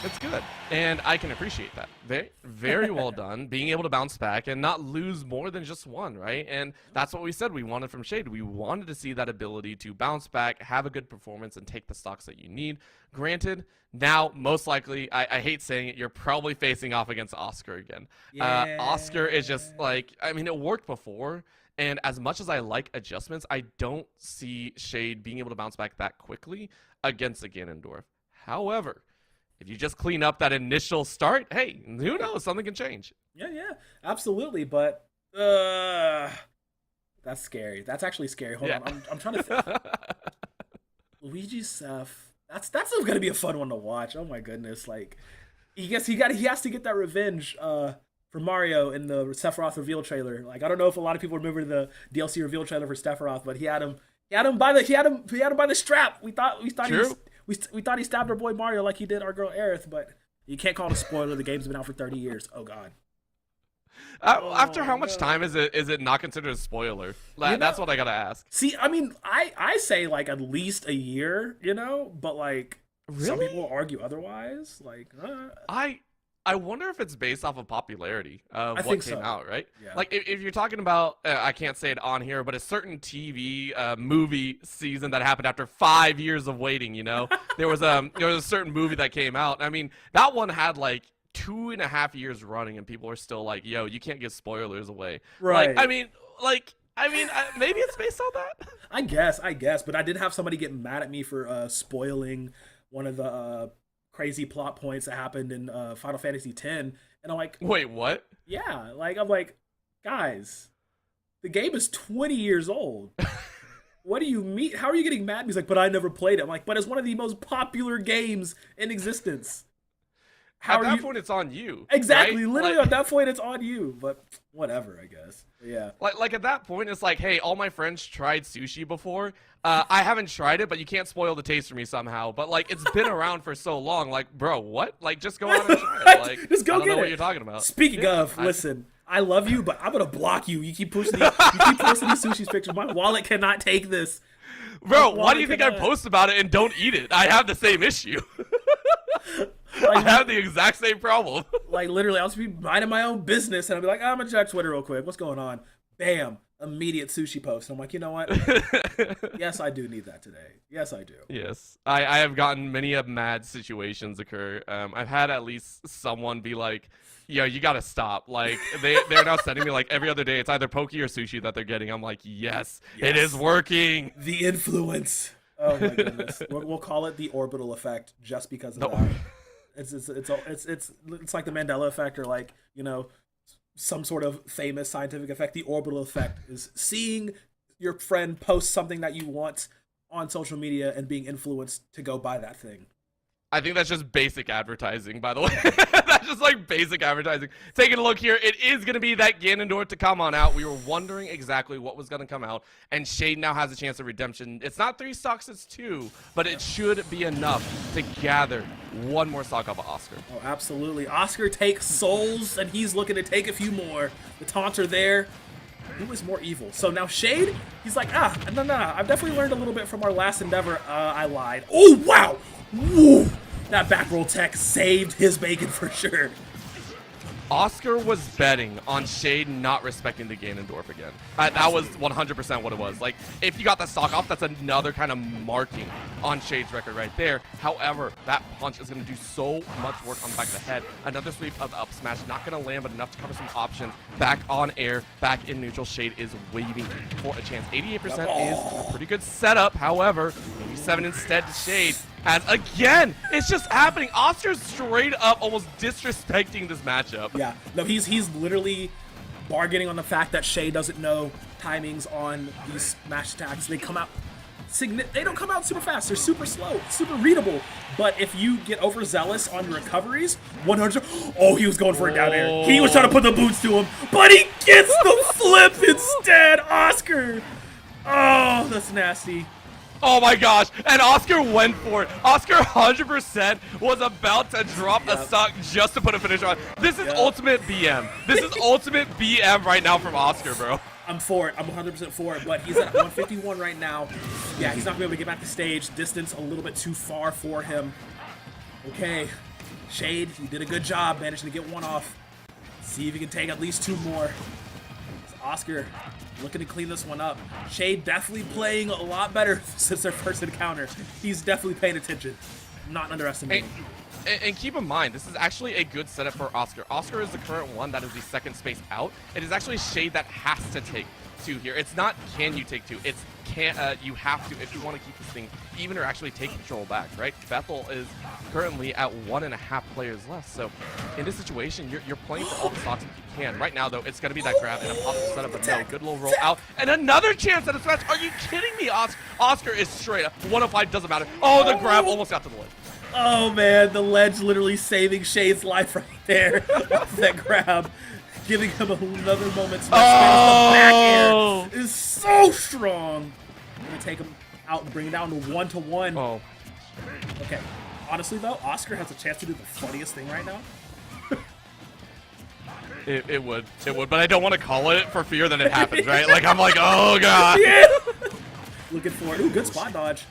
It's good, and I can appreciate that. Very, very well done, being able to bounce back and not lose more than just 1, right? And that's what we said we wanted from Shade. We wanted to see that ability to bounce back, have a good performance, and take the stocks that you need. Granted, now, most likely, I hate saying it, you're probably facing off against Oscar again. Yeah. Oscar is just like, I mean, it worked before, and as much as I like adjustments, I don't see Shade being able to bounce back that quickly against a Ganondorf. However, if you just clean up that initial start, hey, who knows? Something can change. Yeah, absolutely. But that's scary. That's actually scary. Hold on, I'm trying to think. Luigi's Seth. That's going to be a fun one to watch. Oh my goodness! Like, he has to get that revenge for Mario in the Sephiroth reveal trailer. Like, I don't know if a lot of people remember the DLC reveal trailer for Sephiroth, but he had him by the strap. We thought we thought he stabbed our boy Mario like he did our girl Aerith, but you can't call it a spoiler. The game's been out for 30 years. Oh, God. After how much time is it not considered a spoiler? That's what I gotta ask. See, I mean, I say like at least a year, but like some Really? people argue otherwise. Like, I wonder if it's based off of popularity of what think came so. out, right? Yeah. Like if you're talking about, I can't say it on here, but a certain TV movie season that happened after 5 years of waiting. There was a certain movie that came out. I mean, that one had like 2.5 years running, and people are still like, "Yo, you can't give spoilers away." Right. Maybe it's based on that. I guess, but I did have somebody get mad at me for spoiling one of the crazy plot points that happened in Final Fantasy X, and I'm like, Wait, what? yeah, like I'm like, guys, the game is 20 years old. What do you mean? How are you getting mad? He's like, but I never played it. I'm like, but it's one of the most popular games in existence. At that point, it's on you. Exactly, right? literally Like, at that point, it's on you. But whatever, I guess. But yeah. like at that point, it's like, hey, all my friends tried sushi before. I haven't tried it, but you can't spoil the taste for me somehow. But like, it's been around for so long. Like, bro, what? Like, just go out and try it. Like, Just go I don't get know it. what you're talking about. Speaking of, listen, I love you, but I'm gonna block you. You keep posting these sushi pictures. My wallet cannot take this. Bro, My why do you wallet think I cannot. post about it and don't eat it? I have the same issue. I have the exact same problem. Like literally, I'll just be minding my own business, and I'll be like, I'm gonna check Twitter real quick. What's going on? Bam! Immediate sushi post. And I'm like, you know what? Yes, I do need that today. Yes, I do. Yes, I have gotten many of mad situations occur. I've had at least someone be like, "Yo, you gotta stop!" Like they're now sending me like every other day. It's either poke or sushi that they're getting. I'm like, yes, it is working. The influence. Oh my goodness. We'll call it the orbital effect, just because of that. It's like the Mandela effect, or like some sort of famous scientific effect. The orbital effect is seeing your friend post something that you want on social media and being influenced to go buy that thing. I think that's just basic advertising, by the way. That's just like basic advertising. Taking a look here, it is going to be that Ganondorf to come on out. We were wondering exactly what was going to come out, and Shade now has a chance of redemption. It's not 3 stocks, it's 2, but it should be enough to gather one more stock off of Oscar. Oh, absolutely. Oscar takes souls, and he's looking to take a few more. The taunts are there. Who is more evil? So now Shade, he's like, no. I've definitely learned a little bit from our last endeavor. I lied. Oh, wow. Woo. That back roll tech saved his bacon for sure. Oscar was betting on Shade not respecting the Ganondorf again. That was 100% what it was. Like, if you got the stock off, that's another kind of marking on Shade's record right there. However, that punch is going to do so much work on the back of the head. Another sweep of the up smash, not going to land, but enough to cover some options. Back on air, back in neutral. Shade is waiting for a chance. 88% is a pretty good setup. However, 87 instead to Shade. As again, it's just happening. Oscar's straight up almost disrespecting this matchup. Yeah, no, he's literally bargaining on the fact that Shay doesn't know timings on these smash attacks. They come out, they don't come out super fast. They're super slow, super readable. But if you get overzealous on your recoveries, 100. Oh, he was going for it down air. He was trying to put the boots to him, but he gets the flip instead. Oscar. Oh, that's nasty. Oh my gosh, and Oscar went for it. Oscar 100% was about to drop a stock just to put a finish on. This is ultimate BM. This is ultimate BM right now from Oscar, bro. I'm for it. I'm 100% for it, but he's at 151 right now. Yeah, he's not going to be able to get back to stage. Distance a little bit too far for him. Okay, Shade, you did a good job managing to get one off. See if you can take at least 2 more. It's Oscar looking to clean this one up. Shade definitely playing a lot better since their first encounter. He's definitely paying attention. Not underestimating. And keep in mind, this is actually a good setup for Oscar. Oscar is the current one that is the second space out. It is actually Shade that has to take 2 here. It's not can you take 2. It's you have to if you want to keep this thing even or actually take control back, right? Bethel is currently at 1.5 players left. So in this situation, you're playing for all the stocks if you can. Right now, though, it's going to be that grab and a possible setup, but no, good little roll out. And another chance at a smash. Are you kidding me? Oscar is straight up. 105 doesn't matter. Oh, the grab almost got to the ledge. Oh man, the ledge literally saving Shade's life right there. That grab, giving him another moment to the back air is so strong. I'm gonna take him out and bring it down to 1-1. Oh. Okay. Honestly though, Oscar has a chance to do the funniest thing right now. It would, but I don't want to call it for fear that it happens, right? Like, I'm like, oh, God. Yeah. Looking for it. Ooh, good spot dodge.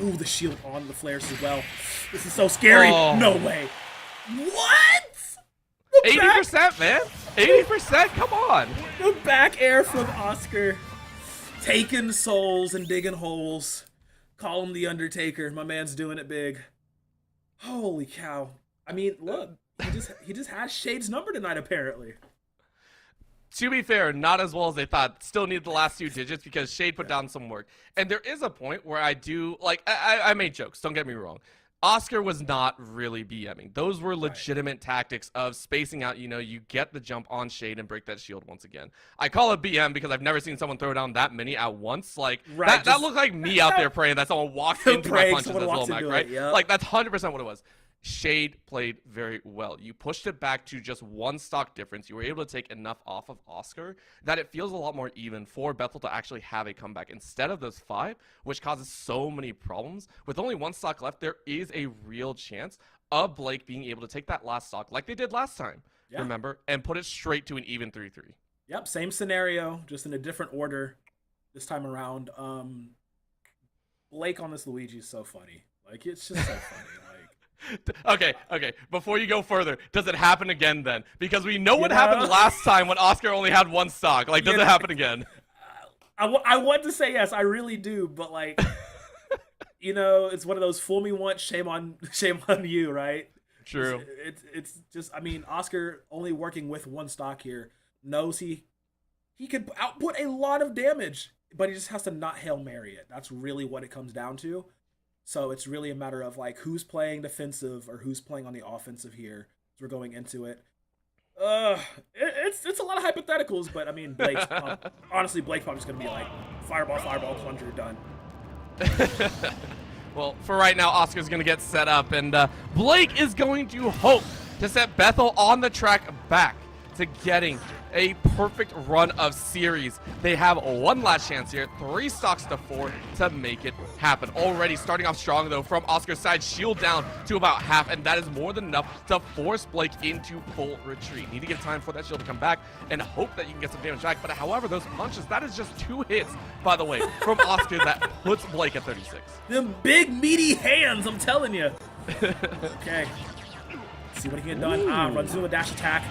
Ooh, the shield on the flares as well. This is so scary. Oh. No way. What? 80%, man. 80%, come on. The back air from Oscar. Taking souls and digging holes. Call him the Undertaker. My man's doing it big. Holy cow. I mean, look, he just has Shade's number tonight, apparently. To be fair, not as well as they thought. Still need the last 2 digits because Shade put down some work. And there is a point where I do, like, I made jokes, don't get me wrong. Oscar was not really BMing. Those were legitimate tactics of spacing out, you get the jump on Shade and break that shield once again. I call it BM because I've never seen someone throw down that many at once. Like, that looked like me out there praying that someone walked into my punches as well, Mac, right? Yep. Like, that's 100% what it was. Shade played very well. You pushed it back to just 1 stock difference. You were able to take enough off of Oscar that it feels a lot more even for Bethel to actually have a comeback instead of those 5, which causes so many problems. With only 1 stock left, there is a real chance of Blake being able to take that last stock like they did last time, remember, and put it straight to an even 3-3. Yep, same scenario, just in a different order this time around. Blake on this Luigi is so funny. Like, it's just so funny. Okay. Before you go further, does it happen again then? Because we know what happened last time when Oscar only had 1 stock. Like, does it happen again? I want to say yes, I really do, but like, it's one of those fool me once, shame on you, right? True. It's just, I mean, Oscar only working with 1 stock here knows he could output a lot of damage, but he just has to not Hail Mary it. That's really what it comes down to. So it's really a matter of like who's playing defensive or who's playing on the offensive here as we're going into it. It's a lot of hypotheticals, but I mean, honestly, Blake's probably just going to be like, fireball, plunger, done. Well, for right now, Oscar's going to get set up, and Blake is going to hope to set Bethel on the track back to getting a perfect run of series. They have 1 last chance here, 3 stocks to 4 to make it happen. Already starting off strong though from Oscar's side, shield down to about half, and that is more than enough to force Blake into full retreat. Need to give time for that shield to come back and hope that you can get some damage back. But however, those punches, that is just 2 hits, by the way, from Oscar that puts Blake at 36. Them big meaty hands, I'm telling you. Okay. Let's see what he can done. Runs into a dash attack.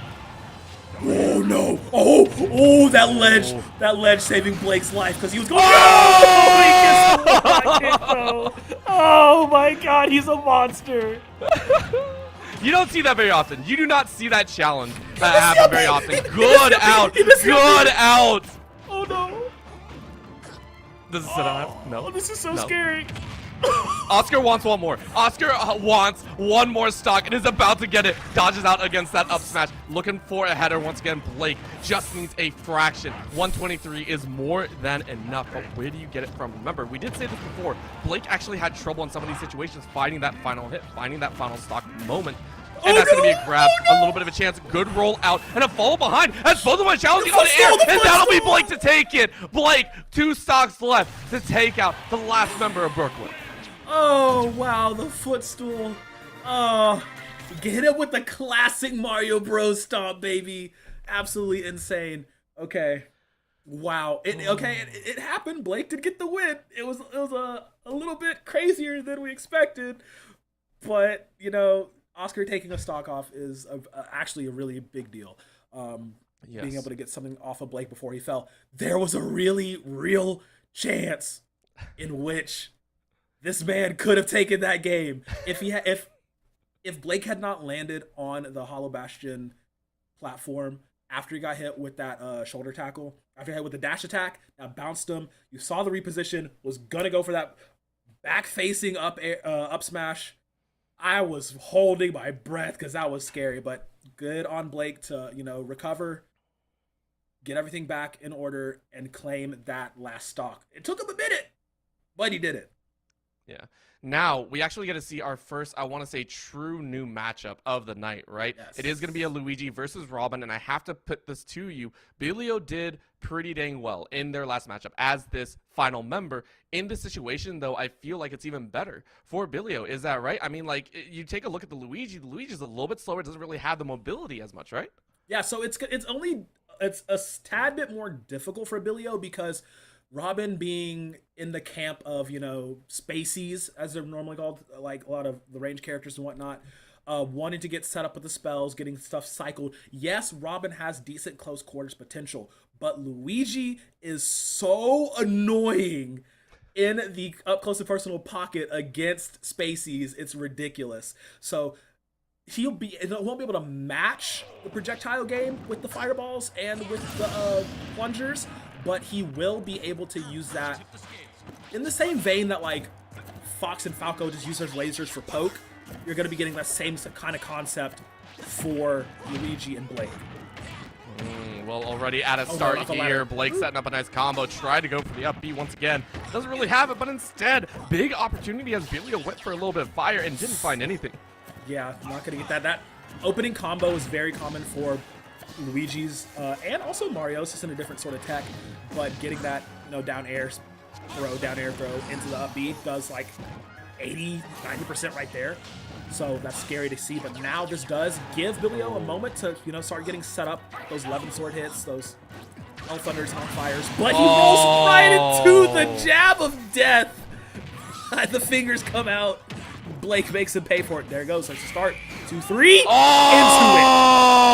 Oh no! Oh, that ledge saving Blake's life because he was going. Oh my God, he's a monster. You don't see that very often. You do not see that challenge happen very often. Good out. Good out. Oh no. Does it sit on it? No. Oh, this is so scary. Oscar wants 1 more. Oscar wants 1 more stock and is about to get it. Dodges out against that up smash. Looking for a header once again. Blake just needs a fraction. 123 is more than enough. But where do you get it from? Remember, we did say this before. Blake actually had trouble in some of these situations finding that final hit, finding that final stock moment. And that's going to be a grab, a little bit of a chance. Good roll out, and a follow behind as both of them challenging on the air, and that'll be Blake to take it. Blake, 2 stocks left to take out the last member of Brooklyn. Oh, wow, the footstool. Oh, get it with the classic Mario Bros. Stomp, baby. Absolutely insane. Okay. Wow. It happened. Blake did get the win. It was a little bit crazier than we expected. But, Oscar taking a stock off is actually a really big deal. Being able to get something off of Blake before he fell. There was a really real chance in which this man could have taken that game if Blake had not landed on the Hollow Bastion platform after he got hit with that shoulder tackle, after he hit with the dash attack that bounced him. You saw the reposition, was gonna go for that back facing up smash. I was holding my breath because that was scary, but good on Blake to recover, get everything back in order, and claim that last stock. It took him a minute, but he did it. Yeah. Now, we actually get to see our first, I want to say, true new matchup of the night, right? Yes. It is going to be a Luigi versus Robin, and I have to put this to you. Bilio did pretty dang well in their last matchup as this final member. In this situation, though, I feel like it's even better for Bilio. Is that right? I mean, like, you take a look at the Luigi. The Luigi's a little bit slower, doesn't really have the mobility as much, right? Yeah, so it's a tad bit more difficult for Bilio because Robin being in the camp of, spacies, as they're normally called, like a lot of the range characters and whatnot, wanting to get set up with the spells, getting stuff cycled. Yes, Robin has decent close quarters potential, but Luigi is so annoying in the up close and personal pocket against spacies. It's ridiculous. So he won't be able to match the projectile game with the fireballs and with the plungers, but he will be able to use that in the same vein that like Fox and Falco just use their lasers for poke. You're going to be getting that same kind of concept for Luigi and Blake. Well, already at a start here, Blake setting up a nice combo, tried to go for the up B once again. Doesn't really have it, but instead, big opportunity as Bilio went for a little bit of fire and didn't find anything. Yeah, not going to get that. That opening combo is very common for Luigi's and also Mario's, just in a different sort of tech. But getting that, down air throw into the up B does like 80-90% right there. So that's scary to see. But now this does give Bilio a moment to, start getting set up. Those 11 sword hits, those L Thunders on fires. But he rolls right into the jab of death. The fingers come out. Blake makes him pay for it. There it goes. Let's start. 2, 3. Into it.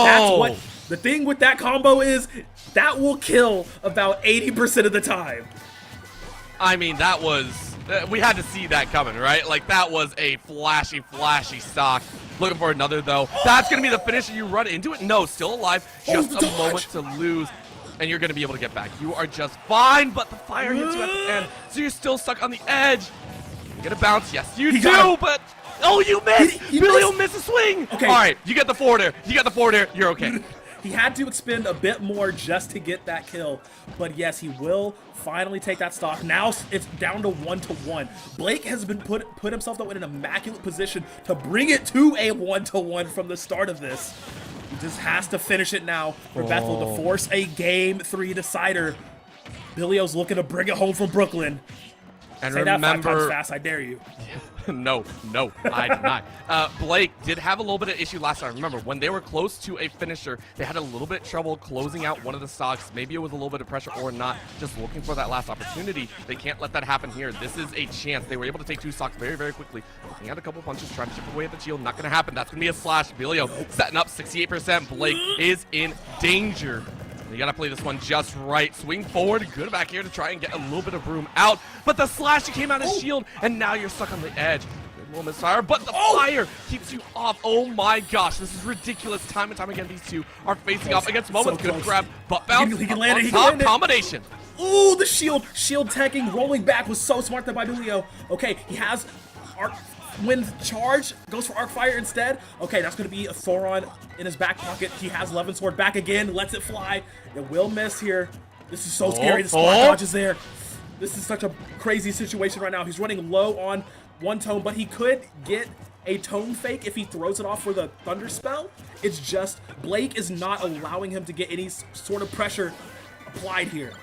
That's what the thing with that combo is. That will kill about 80% of the time. I mean, that was... we had to see that coming, right? Like, that was a flashy stock. Looking for another, though. That's going to be the finisher. You run into it. No, still alive. Just a moment to lose. And you're going to be able to get back. You are just fine, but the fire hits you at the end. So you're still stuck on the edge. You get a bounce. Yes, you do, but... Oh, you missed! Bilio missed a swing! Okay. All right, you get the forward air. You're okay. He had to expend a bit more just to get that kill. But yes, he will finally take that stock. Now it's down to 1-1. Blake has been put himself though in an immaculate position to bring it to a 1-1 from the start of this. He just has to finish it now for Bethel to force a Game 3 decider. Bilio's looking to bring it home from Brooklyn. And say remember, that 5 times fast, I dare you. No, I did not. Blake did have a little bit of issue last time. Remember, when they were close to a finisher, they had a little bit of trouble closing out one of the stocks. Maybe it was a little bit of pressure or not, just looking for that last opportunity. They can't let that happen here. This is a chance. They were able to take 2 stocks very, very quickly. Looking at a couple punches, trying to chip away at the shield. Not going to happen. That's going to be a slash. Bilio setting up 68%. Blake is in danger. You gotta play this one just right. Swing forward, good back here to try and get a little bit of room out. But the slash came out of shield, and now you're stuck on the edge. Good little misfire, but the fire keeps you off. Oh my gosh, this is ridiculous. Time and time again, these two are facing off against moments. Good grab, butt bounce. He can land it. He can land it. Combination. Ooh, the shield teching, rolling back was so smart there by Bilio. Okay, he has arc. When charge goes for arc fire instead. Okay, that's going to be a Thoron in his back pocket. He has 11 sword back again, lets it fly. It will miss here. This is so scary. The spot dodge is there. This is such a crazy situation right now. He's running low on one tone, but he could get a tone fake if he throws it off for the thunder spell. It's just Blake is not allowing him to get any sort of pressure applied here.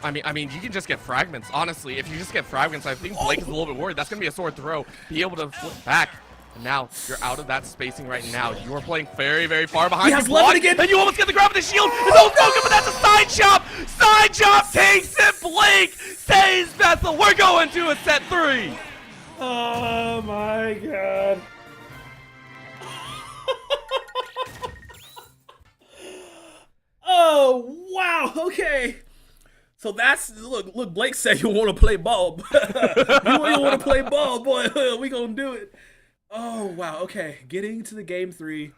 I mean, you can just get fragments. Honestly, if you just get fragments, I think Blake is a little bit worried. That's going to be a sword throw. Be able to flip back. And now, you're out of that spacing right now. You are playing very, very far behind. He has 11 again. And you almost get the grab of the shield. It's all broken, but that's a side chop. Side chop takes it. Blake saves Bethel. We're going to a set 3. Oh, my God. Oh, wow. Okay. So that's, look, Blake said you want to play ball. You want to play ball, boy. We gonna do it. Oh, wow. Okay. Getting to the Game 3.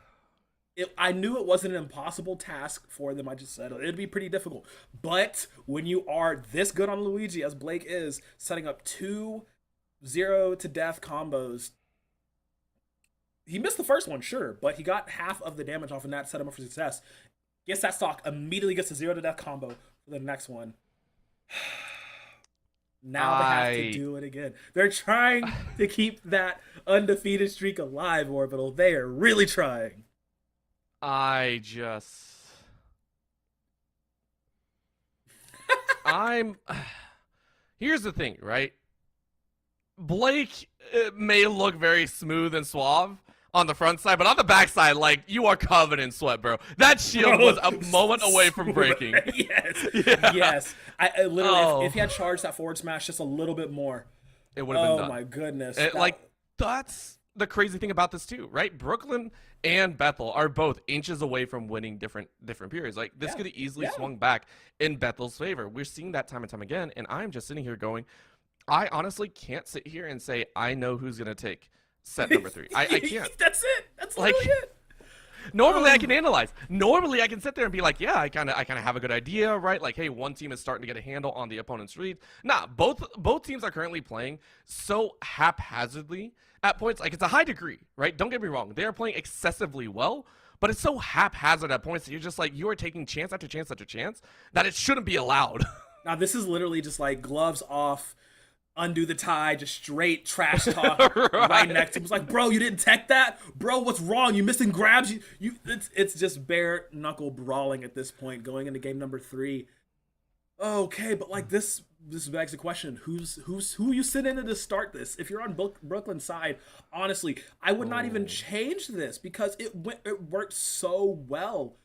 I knew it wasn't an impossible task for them. I just said it'd be pretty difficult. But when you are this good on Luigi, as Blake is, setting up 2 0-to-death combos, he missed the first one, sure, but he got half of the damage off, and that set him up for success. Gets that stock, immediately gets a 0-to-death combo for the next one. Now they have to do it again. They're trying to keep that undefeated streak alive, Orbital. They are really trying. Here's the thing, right? Blake may look very smooth and suave on the front side, but on the back side, like, you are covered in sweat, bro. That shield was a moment away from breaking. Yes. Yeah. Yes. I literally, if he had charged that forward smash just a little bit more, it would have been done. Oh my goodness. That's the crazy thing about this too, right? Brooklyn and Bethel are both inches away from winning different periods. Like, this could have easily swung back in Bethel's favor. We're seeing that time and time again, and I'm just sitting here going, I honestly can't sit here and say I know who's gonna take set number 3. I can't. That's it. That's literally it. Normally I can analyze. Normally I can sit there and be like, yeah, I kind of have a good idea, right? Like, hey, one team is starting to get a handle on the opponent's read. Nah, both teams are currently playing so haphazardly at points. Like, it's a high degree, right? Don't get me wrong. They are playing excessively well, but it's so haphazard at points that you're just like, you are taking chance after chance after chance that it shouldn't be allowed. Now, this is literally just like gloves off, undo the tie, just straight trash talk right next to him. It's like, bro, you didn't tech that? Bro, what's wrong? You missing grabs? It's just bare knuckle brawling at this point going into game number 3. Okay, but like this begs the question, who you sit in to start this? If you're on Brooklyn's side, honestly, I would not even change this because it worked so well.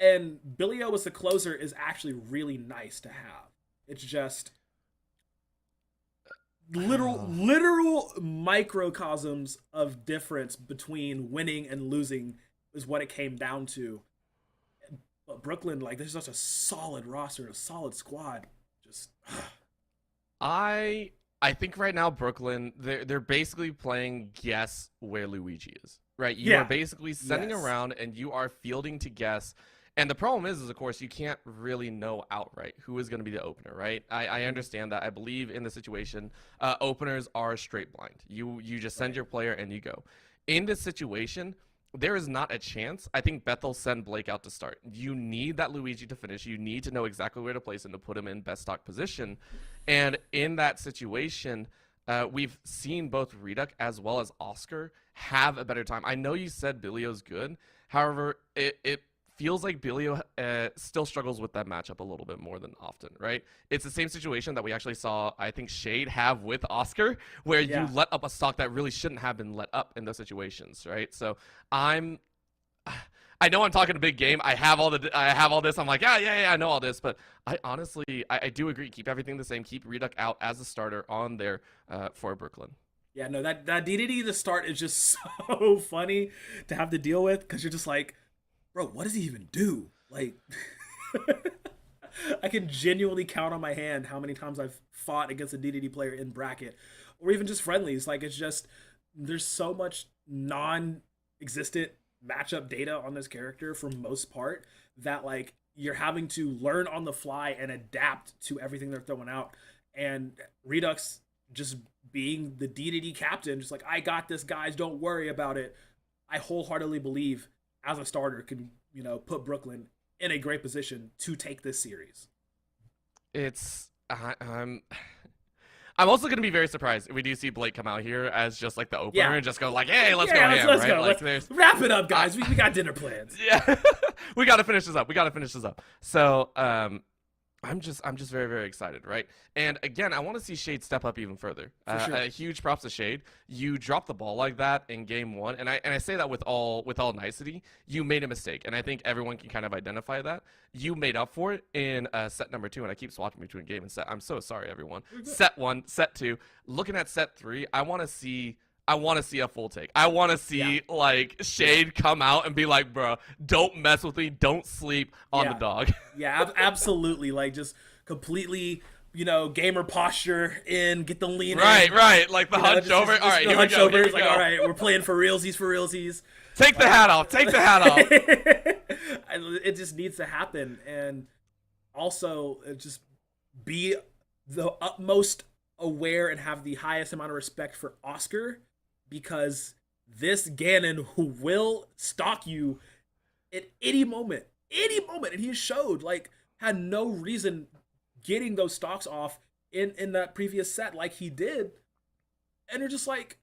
And Billy-O as the closer is actually really nice to have. It's just literal microcosms of difference between winning and losing is what it came down to. But Brooklyn, like, there's such a solid roster, a solid squad. Just I think right now Brooklyn, they're basically playing guess where Luigi is. Right? You are basically sending around and you are fielding to guess. And the problem is of course, you can't really know outright who is going to be the opener, right? I understand that. I believe in the situation, openers are straight blind. You just send your player and you go. In this situation, there is not a chance. I think Bethel send Blake out to start. You need that Luigi to finish. You need to know exactly where to place him to put him in best stock position. And in that situation, we've seen both Reduk as well as Oscar have a better time. I know you said Billy-O's good. However, it feels like Billy-O still struggles with that matchup a little bit more than often, right? It's the same situation that we actually saw, I think, Shade have with Oscar, where you let up a stock that really shouldn't have been let up in those situations, right? So I know I'm talking a big game. I have all this. I'm like, yeah, I know all this, but I honestly, I do agree. Keep everything the same. Keep Reduk out as a starter on there for Brooklyn. Yeah, no, that DDD to start is just so funny to have to deal with because you're just like, bro, what does he even do? Like, I can genuinely count on my hand how many times I've fought against a DDD player in bracket, or even just friendlies. Like, it's just, there's so much non-existent matchup data on this character for most part that, like, you're having to learn on the fly and adapt to everything they're throwing out. And Redux just being the DDD captain, just like, I got this, guys, don't worry about it. I wholeheartedly believe as a starter can, put Brooklyn in a great position to take this series. I'm also going to be very surprised if we do see Blake come out here as just like the opener and just go like, hey, let's go ham, let's right? Go. Like, let's wrap it up, guys. We got dinner plans. Yeah, we got to finish this up. So I'm just very, very excited, right? And again, I want to see Shade step up even further. Sure. Huge props to Shade. You dropped the ball like that in game 1, and I say that with all nicety. You made a mistake, and I think everyone can kind of identify that. You made up for it in set number 2, and I keep swapping between game and set. I'm so sorry, everyone. Set 1, set 2. Looking at set 3, I want to see a full take. I want to see like Shade come out and be like, bro, don't mess with me. Don't sleep on the dog. Yeah, absolutely. Like, just completely, gamer posture in, get the lean in. Right. Like the hunch over. All right, here we go. It's like, all right, we're playing for realsies. Take the hat off. It just needs to happen. And also, just be the utmost aware and have the highest amount of respect for Oscar, because this Ganon who will stalk you at any moment, and he showed, like, had no reason getting those stocks off in that previous set like he did, and you're just like,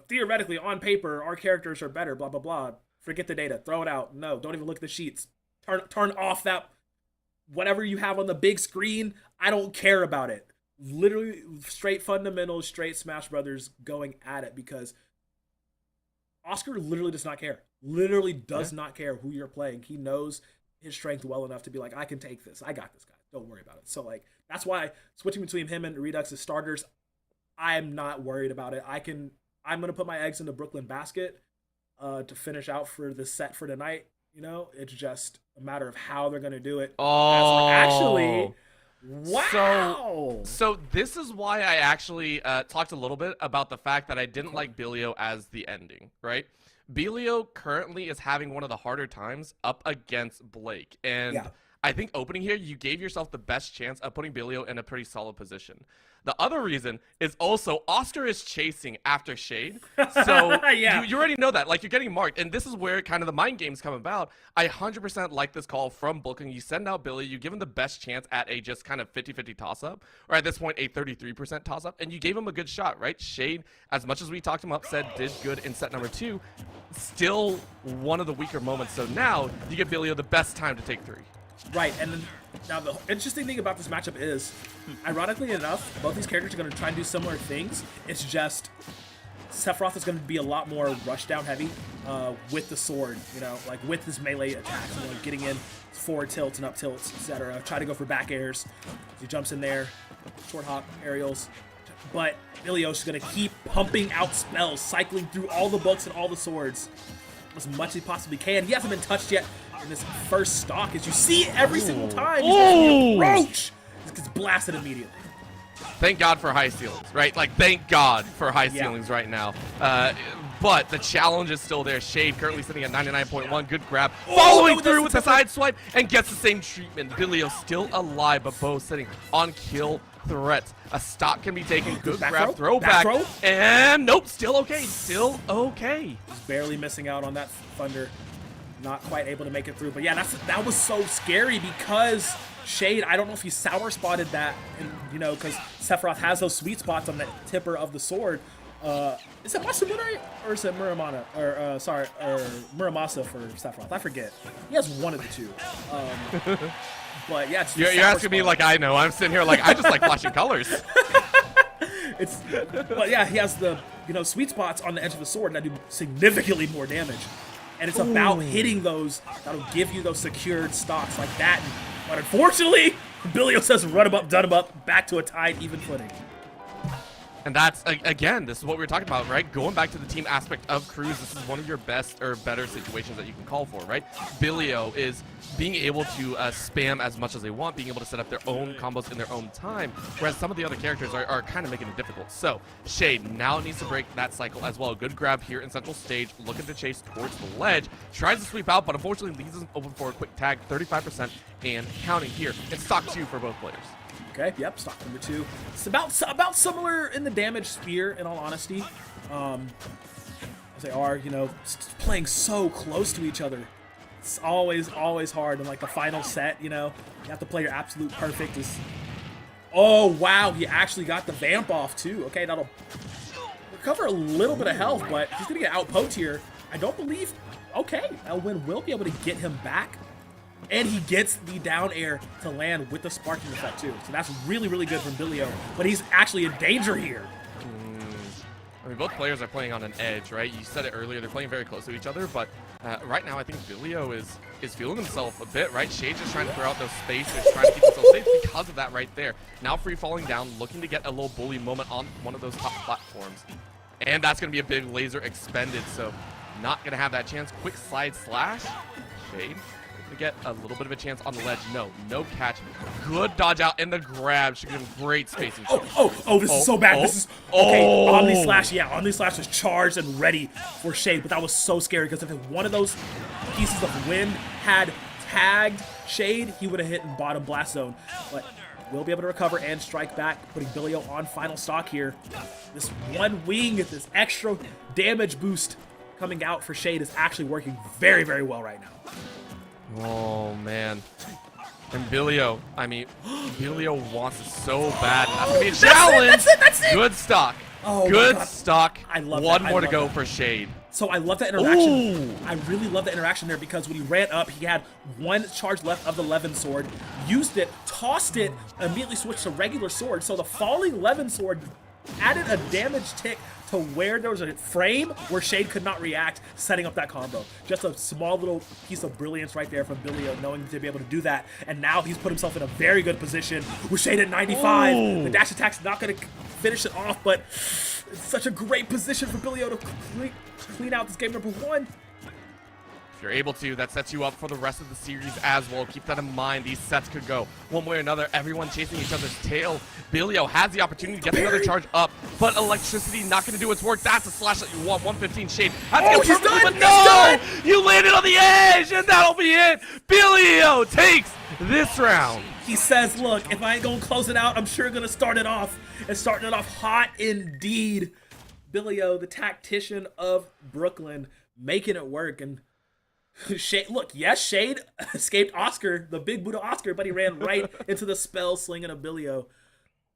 theoretically on paper our characters are better, blah blah blah. Forget the data, throw it out. No, don't even look at the sheets. Turn off that whatever you have on the big screen. I don't care about it. Literally straight fundamentals, straight Smash Brothers going at it, because Oscar literally does not care. Literally does not care who you're playing. He knows his strength well enough to be like, I can take this. I got this guy. Don't worry about it. So like that's why switching between him and Redux as starters, I'm not worried about it. I'm gonna put my eggs in the Brooklyn basket to finish out for the set for tonight. You know, it's just a matter of how they're gonna do it. Oh, actually, wow. So this is why I actually talked a little bit about the fact that I didn't like Bilio as the ending, right? Bilio currently is having one of the harder times up against Blake, and I think opening here, you gave yourself the best chance of putting Bilio in a pretty solid position. The other reason is also Oscar is chasing after Shade. So you already know that. Like, you're getting marked. And this is where kind of the mind games come about. I 100% like this call from Booking. You send out Billy. You give him the best chance at a just kind of 50-50 toss-up. Or at this point, a 33% toss-up. And you gave him a good shot, right? Shade, as much as we talked him up, said did good in set number 2. Still one of the weaker moments. So now you give Billy the best time to take 3. Right, and then, now the interesting thing about this matchup is, ironically enough, both these characters are going to try and do similar things. It's just Sephiroth is going to be a lot more rush down heavy with the sword, you know, like with his melee attacks, you know, getting in forward tilts and up tilts, etc. Try to go for back airs. He jumps in there, short hop, aerials. But Ilios is going to keep pumping out spells, cycling through all the books and all the swords as much as he possibly can. He hasn't been touched yet in this first stock, as you see every single time. He's approach. He gets blasted immediately. Thank God for high ceilings, right? Like, thank God for high ceilings right now. But the challenge is still there. Shade currently sitting at 99.1. Good grab. Following through with the side swipe and gets the same treatment. Bilio still alive, but Bo sitting on kill threat. A stock can be taken. Good grab. Throw back. And nope, still okay. Still okay. Just barely missing out on that thunder. Not quite able to make it through. But yeah, that was so scary because Shade, I don't know if he sour spotted that, and you know, because Sephiroth has those sweet spots on the tipper of the sword. Is it Masamune or is it Muramasa? Or Muramasa for Sephiroth? I forget. He has one of the two. But yeah, it's you're asking me like I know. I'm sitting here like I just like flashing colors. But yeah, he has the sweet spots on the edge of the sword that do significantly more damage. And it's about hitting those that'll give you those secured stocks like that. But unfortunately, Bilio says run him up, done him up, back to a tied even footing. And that's, again, this is what we were talking about, right? Going back to the team aspect of Cruz, this is one of your best or better situations that you can call for, right? Bilio is being able to spam as much as they want, being able to set up their own combos in their own time, whereas some of the other characters are kind of making it difficult. So, Shade now needs to break that cycle as well. Good grab here in central stage, looking to chase towards the ledge, tries to sweep out, but unfortunately leaves him open for a quick tag, 35% and counting here. It's stock 2 for both players. Okay, yep, stock number 2. It's about similar in the damage sphere, in all honesty. As they are, playing so close to each other. It's always hard in like the final set, you have to play your absolute perfect. Oh, wow, he actually got the vamp off too. Okay, that'll recover a little bit of health, but he's gonna get outpoked here. I don't believe, okay, Elwin will be able to get him back. And he gets the down air to land with the sparking effect too. So that's really, really good from Bilio. But he's actually in danger here. I mean, both players are playing on an edge, right? You said it earlier, they're playing very close to each other, but right now I think Bilio is feeling himself a bit, right? Shade's just trying to throw out those spaces, trying to keep himself safe because of that right there. Now free falling down, looking to get a little bully moment on one of those top platforms. And that's going to be a big laser expended, so not going to have that chance. Quick slide slash. Shade to get a little bit of a chance on the ledge. No catch. Good dodge out and the grab. Should give him great spacing. This is so bad. This is okay. Omni Slash, Omni Slash was charged and ready for Shade, but that was so scary because if one of those pieces of wind had tagged Shade, he would have hit in bottom blast zone. But we'll be able to recover and strike back, putting Bilio on final stock here. This one wing, this extra damage boost coming out for Shade is actually working very, very well right now. Oh, man. And Billio, I mean, Billio wants it so bad. That's gonna be a challenge. That's it. Good stock. Oh, good my God. stock. I love One that. more to love go that. for Shade. So I love that interaction. Ooh. I really love the interaction there because when he ran up, he had one charge left of the Levin sword, used it, tossed it, immediately switched to regular sword. So the falling Levin sword added a damage tick to where there was a frame where Shade could not react, setting up that combo. Just a small little piece of brilliance right there from Billio, knowing to be able to do that. And now he's put himself in a very good position with Shade at 95. Ooh. The dash attack's not going to finish it off, but it's such a great position for Billio to clean out this game number 1. If you're able to, that sets you up for the rest of the series as well. Keep that in mind. These sets could go one way or another. Everyone chasing each other's tail. Billio has the opportunity to get another charge up, but electricity not going to do its work. That's a slash that you want. 115 Shade. That's he's perfectly, done! but no! You landed on the edge, and that'll be it. Billio takes this round. He says, look, if I ain't going to close it out, I'm sure going to start it off. And starting it off hot indeed. Billio, the tactician of Brooklyn, making it work. And Shade, look, yes, Shade escaped Oscar, the big Buddha Oscar, but he ran right into the spell slinging of Billio.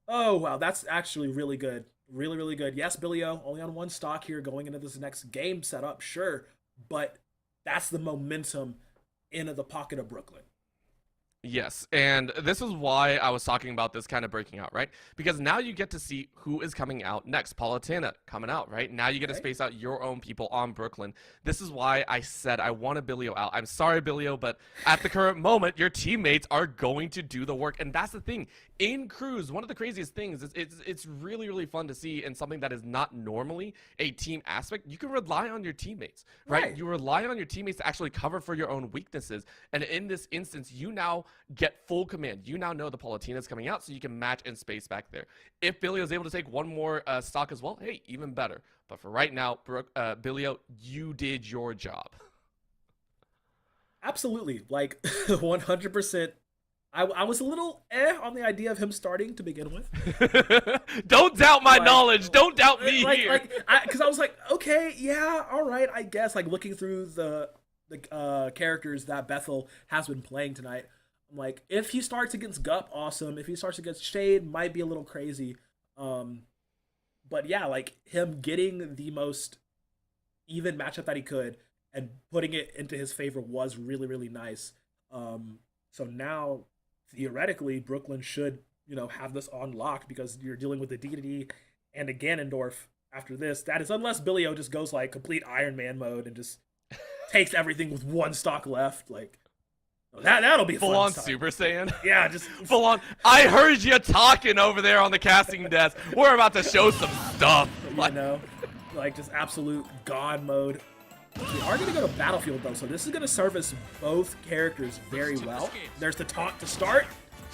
Oh, wow, that's actually really good. Really, really good. Yes, Billio, only on 1 stock here going into this next game setup, sure. But that's the momentum into the pocket of Brooklyn. Yes, and this is why I was talking about this kind of breaking out, right? Because now you get to see who is coming out next. Palutena coming out, right? Now you get to space out your own people on Brooklyn. This is why I said I wanted Billio out. I'm sorry, Billio, but at the current moment, your teammates are going to do the work. And that's the thing. In Cruise, one of the craziest things is it's really, really fun to see in something that is not normally a team aspect. You can rely on your teammates, right? You rely on your teammates to actually cover for your own weaknesses. And in this instance, you now get full command. You now know the Palutena is coming out, so you can match and space back there. If Billio is able to take one more stock as well, hey, even better. But for right now, Billio, you did your job. Absolutely. Like, 100%. I was a little on the idea of him starting to begin with. Don't doubt my knowledge. Don't doubt me here. Because I was like, okay, yeah, all right, I guess. Like, looking through the characters that Bethel has been playing tonight, I'm like, if he starts against Gup, awesome. If he starts against Shade, might be a little crazy. But yeah, like, him getting the most even matchup that he could and putting it into his favor was really, really nice. So now, theoretically, Brooklyn should, have this on lock because you're dealing with the DDD and a Ganondorf after this. That is, unless Billio just goes like complete Iron Man mode and just takes everything with 1 stock left. Like, that'll be a full fun on time. Super Saiyan. Yeah, just full on. I heard you talking over there on the casting desk. We're about to show some stuff. Like just absolute God mode. We are going to go to Battlefield, though, so this is going to service both characters very well. There's the taunt to start.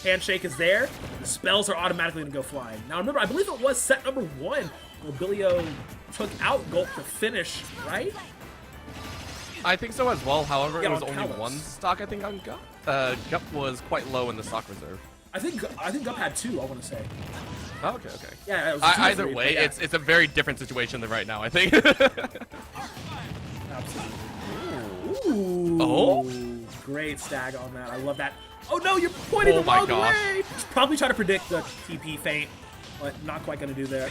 Handshake is there. The spells are automatically going to go flying. Now, remember, I believe it was set number 1 where Billio took out Gulp to finish, right? I think so as well. However, Yeah, it was on only Kalos. 1 stock, I think, on Gup. Gup was quite low in the stock reserve. I think Gup had 2, I want to say. Oh, okay. Yeah, it was 2 or Either 3, way, yeah. it's a very different situation than right now, I think. Absolutely. Ooh. Oh? Great stag on that. I love that. Oh no, you're pointing the my wrong gosh. way! Probably try to predict the TP feint, but not quite going to do that.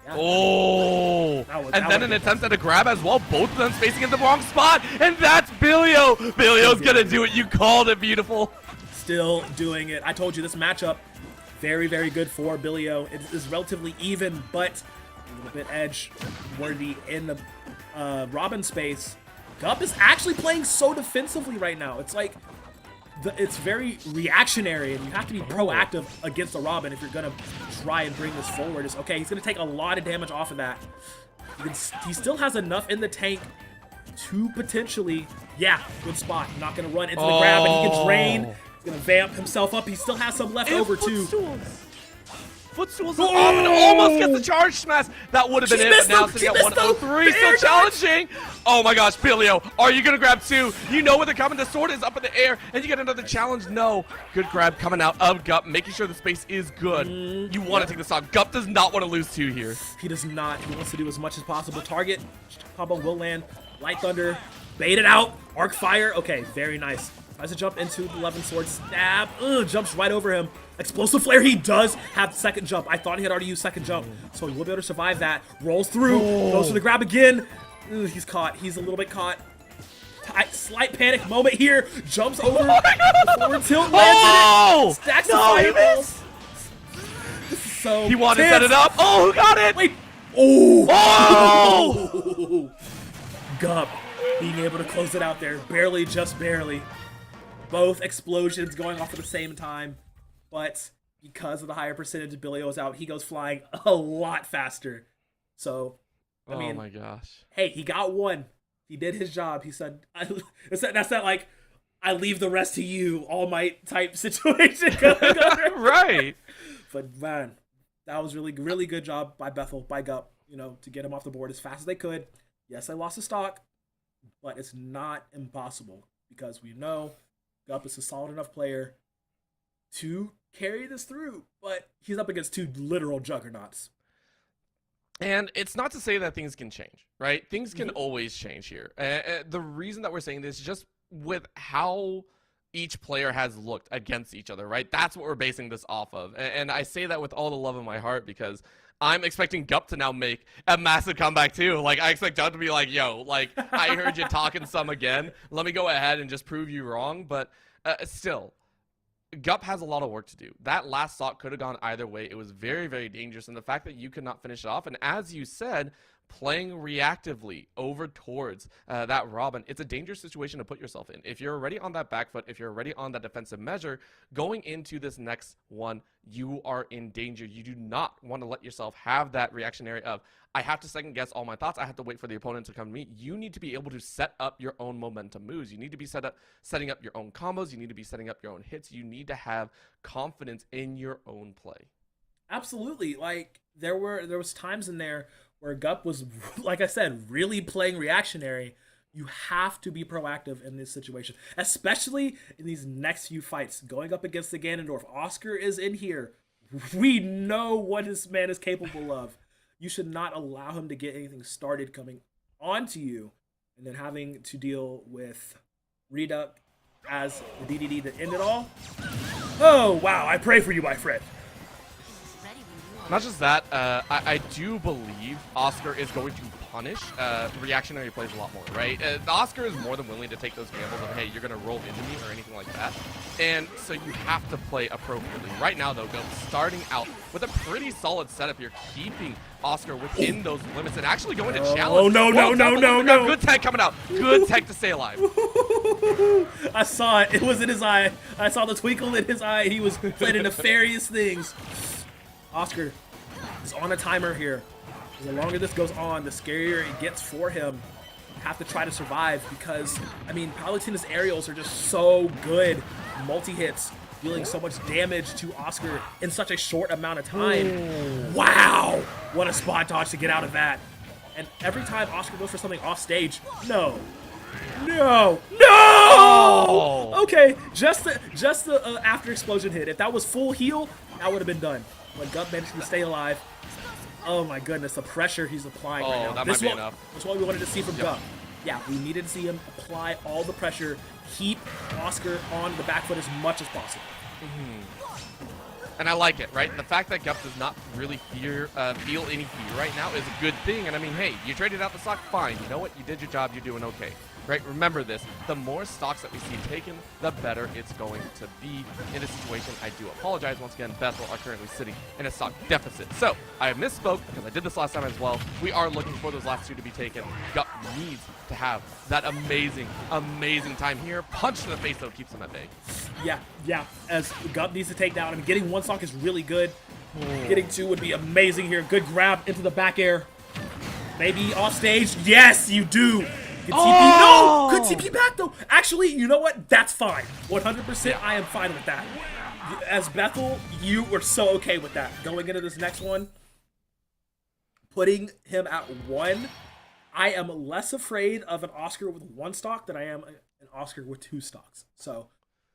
Yeah. Oh! That And was then a an good attempt at a grab as well. Both of them spacing in the wrong spot. And that's Billio! Billio's gonna do it. You called it, beautiful. Still doing it. I told you this matchup, very, very good for Billio. It is relatively even, but a little bit edge worthy in the Robin space. Gup is actually playing so defensively right now. It's like, it's very reactionary, and you have to be proactive against the Robin if you're going to try and bring this forward. It's okay, he's going to take a lot of damage off of that. He still has enough in the tank to potentially, yeah, good spot. Not going to run into the grab, and he can drain. He's going to vamp himself up. He still has some left over, too. Footstools almost gets the charge smash. That would have been it, but now sitting at 103, so challenging. Oh my gosh, Billio, are you gonna grab 2? You know where they're coming. The sword is up in the air, and you get another challenge. No, good grab coming out of Gup, making sure the space is good. You want to take this on. Gup does not want to lose 2 here. He does not. He wants to do as much as possible. Target combo will land. Light Thunder, bait it out. Arc Fire. Okay, very nice. Tries to jump into the 11 sword stab. Jumps right over him. Explosive flare. He does have second jump. I thought he had already used second jump, so he will be able to survive that. Rolls through. Goes for the grab again. He's caught. He's a little bit caught. Slight panic moment here. Jumps over. Forward tilt. Lands it. Stacks the fireballs. So he wanted to set it up. Oh, who got it? Wait. Gup being able to close it out there. Barely, just barely. Both explosions going off at the same time. But because of the higher percentage of Billy-O's out, he goes flying a lot faster. So, I mean, oh my gosh. Hey, he got one. He did his job. He said, that's not like, I leave the rest to you, All Might type situation going on. Right. But man, that was really, really good job by Bethel, by Gup, to get him off the board as fast as they could. Yes, they lost the stock, but it's not impossible because we know Gup is a solid enough player to carry this through, but he's up against two literal juggernauts. And it's not to say that things can change, right? Things can always change here. The reason that we're saying this is just with how each player has looked against each other, right? That's what we're basing this off of. And I say that with all the love in my heart because I'm expecting Gup to now make a massive comeback too. Like, I expect Gup to be like, yo, like, I heard you talking some again. Let me go ahead and just prove you wrong. But still, Gup has a lot of work to do. That last stock could have gone either way. It was very, very dangerous. And the fact that you could not finish it off, and as you said, playing reactively over towards that Robin, it's a dangerous situation to put yourself in. If you're already on that back foot, if you're already on that defensive measure, going into this next one, you are in danger. You do not want to let yourself have that reactionary of, I have to second guess all my thoughts. I have to wait for the opponent to come to me. You need to be able to set up your own momentum moves. You need to be setting up your own combos. You need to be setting up your own hits. You need to have confidence in your own play. Absolutely. Like, there was times in there where Gup was, like I said, really playing reactionary. You have to be proactive in this situation, especially in these next few fights. Going up against the Ganondorf, Oscar is in here. We know what this man is capable of. You should not allow him to get anything started coming onto you, and then having to deal with Reduck as the DDD to end it all. Oh, wow, I pray for you, my friend. Not just that, I do believe Oscar is going to punish reactionary plays a lot more, right? Oscar is more than willing to take those gambles of, hey, you're going to roll into me or anything like that. And so you have to play appropriately. Right now, though, Gup starting out with a pretty solid setup here, keeping Oscar within those limits and actually going to challenge. Oh, no. Good tech coming out. Good tech to stay alive. I saw it. It was in his eye. I saw the twinkle in his eye. He was planning nefarious things. Oscar is on a timer here. The longer this goes on, the scarier it gets for him. You have to try to survive because, I mean, Palutena's aerials are just so good. Multi-hits, dealing so much damage to Oscar in such a short amount of time. Ooh. Wow! What a spot dodge to get out of that. And every time Oscar goes for something off stage, no! Oh. Okay, just the after explosion hit. If that was full heal, that would have been done. But Gup managed to stay alive. Oh my goodness, the pressure he's applying right now. That might be enough. That's what we wanted to see from Gup. Yeah, we needed to see him apply all the pressure, keep Oscar on the back foot as much as possible. And I like it, right? The fact that Gup does not really feel any fear right now is a good thing. And I mean, hey, you traded out the stock, fine. You know what? You did your job. You're doing okay. Right? Remember this. The more stocks that we see taken, the better it's going to be in a situation. I do apologize. Once again, Bethel are currently sitting in a stock deficit. So I misspoke because I did this last time as well. We are looking for those last two to be taken. Gup needs to have that amazing, amazing time here. Punch to the face, though, keeps him at bay. Yeah. As Gup needs to take down. I mean, getting one stock is really good. Getting two would be amazing here. Good grab into the back air. Maybe off stage. Yes, you do. Good TP. No! Good TP back, though. Actually, you know what? That's fine. 100%, I am fine with that. As Bethel, you were so okay with that. Going into this next one, putting him at 1, I am less afraid of an Oscar with 1 stock than I am an Oscar with 2 stocks. So,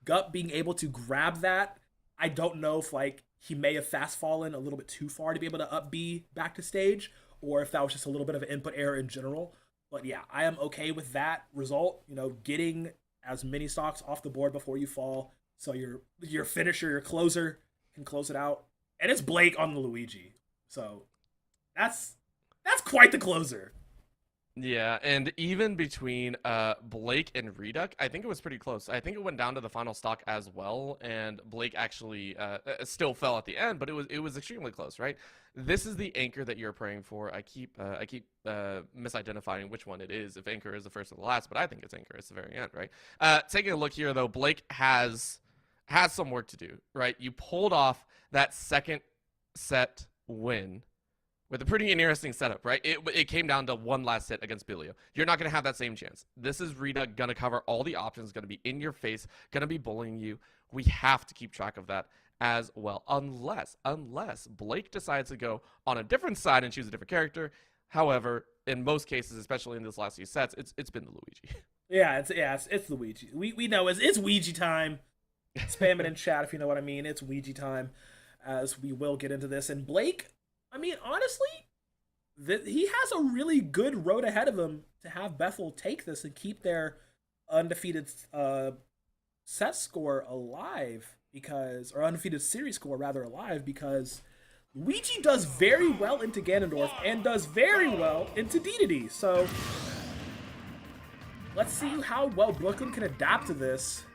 Gup being able to grab that, I don't know if, like, he may have fast fallen a little bit too far to be able to up B back to stage, or if that was just a little bit of an input error in general. But yeah, I am okay with that result. You know, getting as many stocks off the board before you fall, so your finisher, your closer can close it out. And it's Blake on the Luigi, so that's quite the closer. Yeah, and even between Blake and Redux, I think it was pretty close. I think it went down to the final stock as well, and Blake actually still fell at the end, but it was extremely close, right? This is the anchor that you're praying for. I keep misidentifying which one it is. If anchor is the first or the last, but I think it's anchor. It's the very end, right? Taking a look here though, Blake has some work to do, right? You pulled off that second set win with a pretty interesting setup, right? It came down to one last hit against Bilio. You're not going to have that same chance. This is Rita going to cover all the options, going to be in your face, going to be bullying you. We have to keep track of that as well, unless Blake decides to go on a different side and choose a different character. However, in most cases, especially in this last few sets, it's been the Luigi. It's Luigi. We know it's Ouija time. Spam it in chat if you know what I mean. It's Ouija time, as we will get into this. And Blake, I mean, honestly, he has a really good road ahead of him to have Bethel take this and keep their undefeated set score alive, or undefeated series score rather alive, because Luigi does very well into Ganondorf and does very well into Dedede. So let's see how well Brooklyn can adapt to this,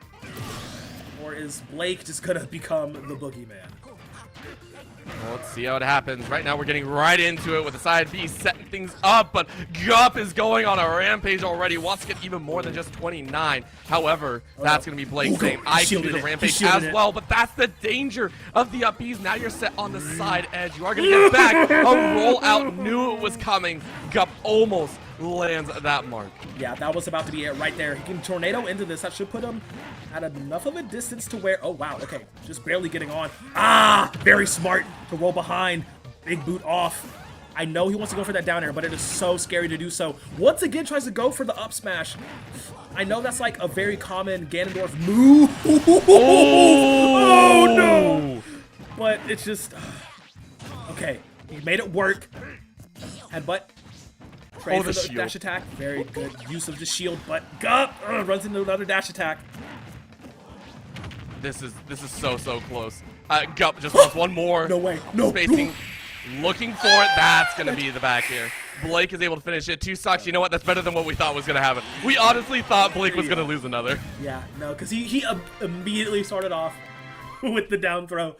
or is Blake just gonna become the boogeyman? Well, let's see how it happens. Right now, we're getting right into it with the side B setting things up, but Gup is going on a rampage already. Wants to get even more than just 29. However, that's going to be Blake saying, I can do the rampage as well, but that's the danger of the up Bs. Now you're set on the side edge. You are going to get back. A rollout, knew it was coming. Gup almost lands that mark. Yeah, that was about to be it right there. He can tornado into this. That should put him at enough of a distance to where, oh wow, okay, just barely getting on. Very smart to roll behind. Big boot off. I know he wants to go for that down air, but it is so scary to do so. Once again, tries to go for the up smash. I know that's like a very common Ganondorf move. Oh no! But it's just, okay, he made it work. Headbutt. Trade for the dash attack. Very good use of the shield, but Gup runs into another dash attack. This is so close. Gup just wants one more. No way. No. Spacing. Looking for it. That's going to be the back here. Blake is able to finish it. 2 stocks. You know what? That's better than what we thought was going to happen. We honestly thought Blake was going to lose another. Yeah, no, because he immediately started off with the down throw,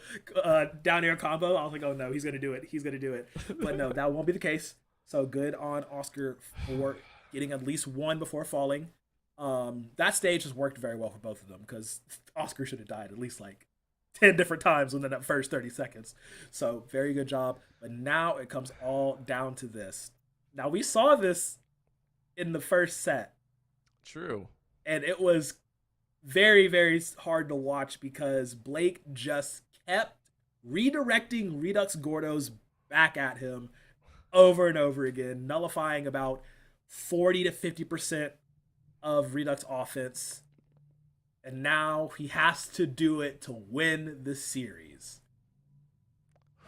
down air combo. I was like, oh no, he's going to do it. He's going to do it. But no, that won't be the case. So good on Oscar for getting at least one before falling. That stage has worked very well for both of them, because Oscar should have died at least like 10 different times within that first 30 seconds. So very good job. But now it comes all down to this. Now we saw this in the first set. True. And it was very, very hard to watch, because Blake just kept redirecting Redux Gordos back at him over and over again, nullifying about 40 to 50% of Redux offense. And now he has to do it to win the series.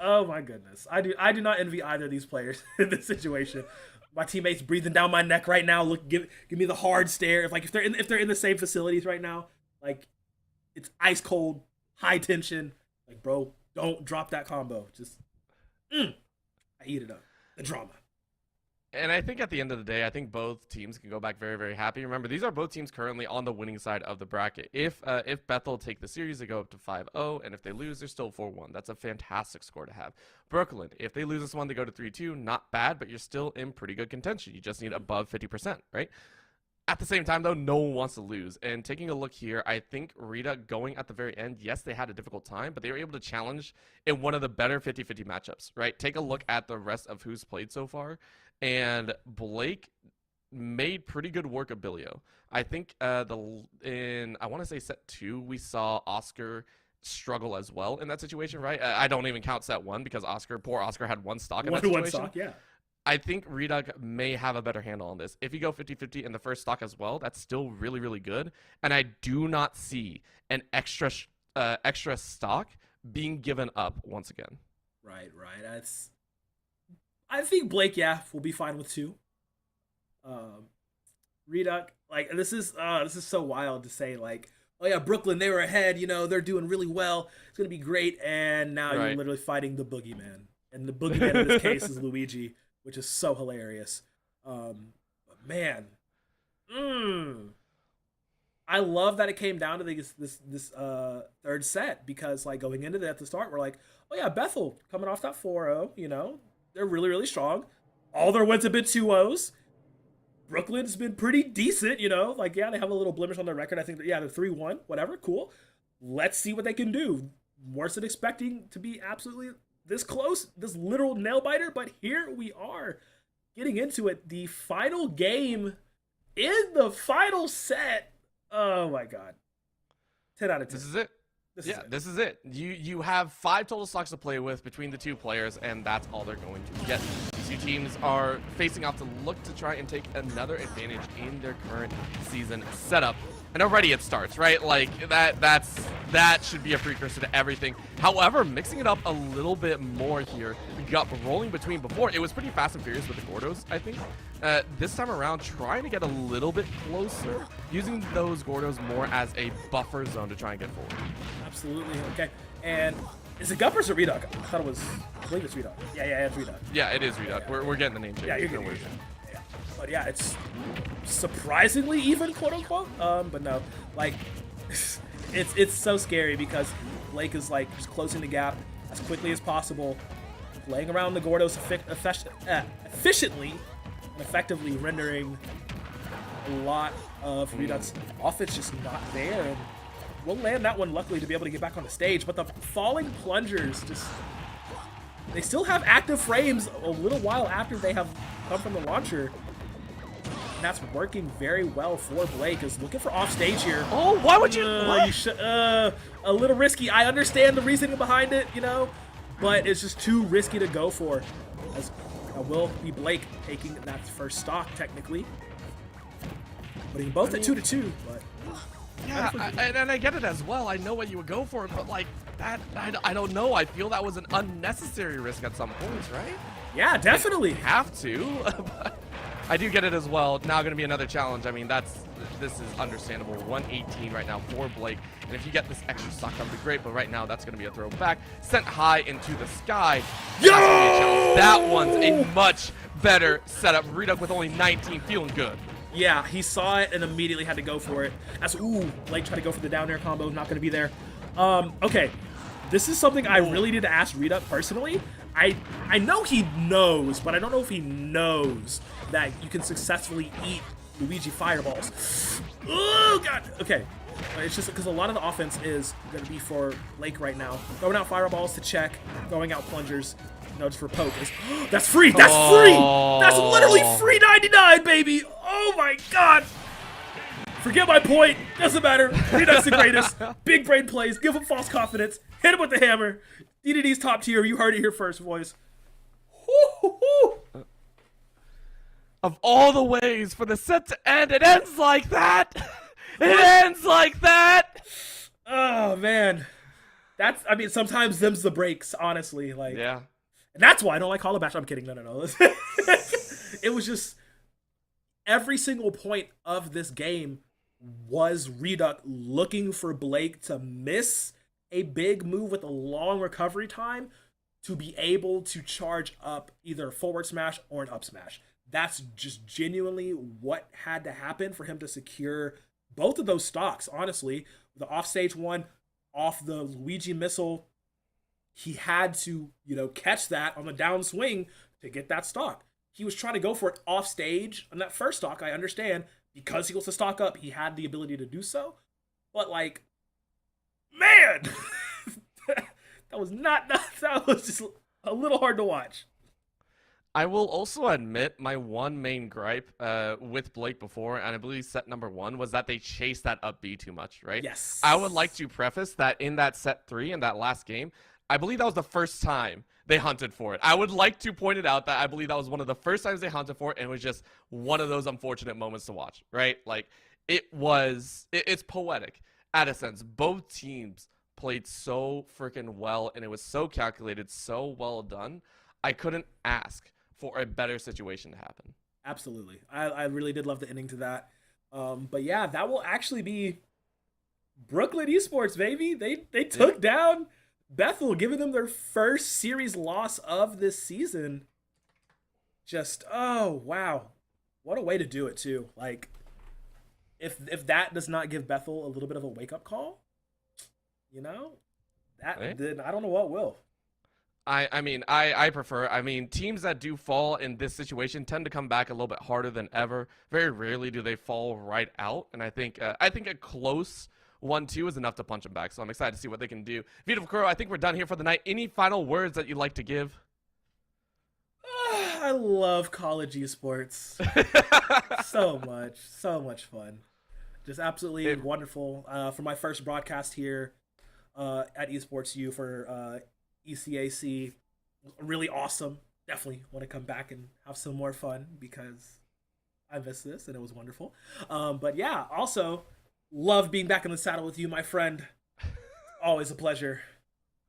Oh my goodness. I do not envy either of these players in this situation. My teammates breathing down my neck right now. Look, give me the hard stare. If they're in the same facilities right now, like, it's ice cold, high tension. Like, bro, don't drop that combo. Just I eat it up. The drama. And I think at the end of the day, I think both teams can go back very, very happy. Remember, these are both teams currently on the winning side of the bracket. If Bethel take the series, they go up to 5-0, and if they lose, they're still 4-1. That's a fantastic score to have. Brooklyn, if they lose this one, they go to 3-2. Not bad, but you're still in pretty good contention. You just need above 50%, right? At the same time, though, no one wants to lose. And taking a look here, I think Rita going at the very end, yes, they had a difficult time, but they were able to challenge in one of the better 50-50 matchups, right? Take a look at the rest of who's played so far. And Blake made pretty good work of Bilio. I think I want to say set 2, we saw Oscar struggle as well in that situation, right? I don't even count set 1, because poor Oscar had one stock in that situation. One stock, yeah. I think Redux may have a better handle on this. If you go 50-50 in the first stock as well, that's still really, really good. And I do not see an extra stock being given up once again. Right. I think Blake, will be fine with 2. Reduck, like this is so wild to say, like, oh yeah, Brooklyn, they were ahead, you know, they're doing really well, it's gonna be great, and now you're literally fighting the boogeyman, and the boogeyman in this case is Luigi, which is so hilarious. But man, I love that it came down to this third set, because like going into that at the start, we're like, oh yeah, Bethel coming off that 4-0, you know, they're really, really strong. All their wins have been 2-0s. Brooklyn's been pretty decent, you know, like, yeah, they have a little blemish on their record. I think that, yeah, they're 3-1, whatever, cool. Let's see what they can do. Worse than expecting to be absolutely this close, this literal nail biter, but here we are getting into it. The final game in the final set. Oh my God. 10 out of 10. This is it. This is it. You have 5 total stocks to play with between the 2 players, and that's all they're going to get. These 2 teams are facing off to look to try and take another advantage in their current season setup. And already it starts, right? Like, that should be a precursor to everything. However, mixing it up a little bit more here, we got rolling between before. It was pretty fast and furious with the Gordos, I think. This time around, trying to get a little bit closer, using those Gordos more as a buffer zone to try and get forward. Absolutely. Okay. And is it Guppers or Reduck? I believe it's Reduck. Yeah, it's Reduck. Yeah, it is Reduck. Yeah. We're getting the name changed. Yeah, you're getting it. Yeah. But yeah, it's surprisingly even, quote unquote. But no, like, it's so scary because Blake is like just closing the gap as quickly as possible, laying around the Gordos efficiently and effectively, rendering a lot of Reduck's offense just not there. And we'll land that one, luckily, to be able to get back on the stage. But the falling plungers just, they still have active frames a little while after they have come from the launcher. And that's working very well for Blake. Is looking for off stage here. Oh, why would you? A little risky. I understand the reasoning behind it, you know, but it's just too risky to go for. As will be Blake taking that first stock, technically. Putting both at 2-2, but yeah, and I get it as well. I know what you would go for, but like that, I don't know. I feel that was an unnecessary risk at some points, right? Yeah, definitely. Have to. But I do get it as well. Now going to be another challenge. I mean, this is understandable. 118 right now for Blake, and if you get this extra stock, that would be great. But right now, that's going to be a throwback, sent high into the sky. Yo! That one's a much better setup. Reduck with only 19, feeling good. Yeah, he saw it and immediately had to go for it. Blake tried to go for the down air combo, not going to be there. Okay, this is something I really need to ask Reduck personally. I know he knows, but I don't know if he knows that you can successfully eat Luigi fireballs. Oh, God. Okay, it's just because a lot of the offense is going to be for Blake right now. Throwing out fireballs to check, throwing out plungers. No, just for poke. That's free! That's free! That's literally free 99, baby! Oh my God! Forget my point. Doesn't matter. Reduck's the greatest. Big brain plays. Give him false confidence. Hit him with the hammer. DDD's top tier. You heard it here first, boys. Of all the ways for the set to end, it ends like that! It ends like that! Oh, man. I mean, sometimes them's the breaks, honestly. Like, yeah. And that's why I don't like Hollow Bash. I'm kidding. No. It was just every single point of this game was Reduck looking for Blake to miss a big move with a long recovery time to be able to charge up either a forward smash or an up smash. That's just genuinely what had to happen for him to secure both of those stocks, honestly. The offstage one, off the Luigi missile, he had to, catch that on the downswing to get that stock. He was trying to go for it off stage on that first stock. I understand because he was to stock up, he had the ability to do so. But like, man, that was just a little hard to watch. I will also admit my one main gripe with Blake before, and I believe set number 1, was that they chased that up B too much, right? Yes. I would like to preface that in that set 3, in that last game, I believe that was the first time they hunted for it. I would like to point it out that I believe that was one of the first times they hunted for it, and it was just one of those unfortunate moments to watch, right? Like, it's poetic at a sense. Both teams played so freaking well, and it was so calculated, so well done. I couldn't ask for a better situation to happen. Absolutely. I really did love the ending to that. But yeah, that will actually be Brooklyn Esports, baby. They took down Bethel, giving them their first series loss of this season. Just oh wow, what a way to do it too. Like if that does not give Bethel a little bit of a wake up call, you know, that then I don't know what will. I mean, I prefer. I mean, teams that do fall in this situation tend to come back a little bit harder than ever. Very rarely do they fall right out, and I think a close 1-2 is enough to punch them back. So I'm excited to see what they can do. Beautiful Crow, I think we're done here for the night. Any final words that you'd like to give? I love college esports so much fun, just absolutely wonderful. For my first broadcast here at Esports U for ECAC, really awesome. Definitely want to come back and have some more fun because I missed this and it was wonderful. But yeah, also love being back in the saddle with you, my friend. Always a pleasure.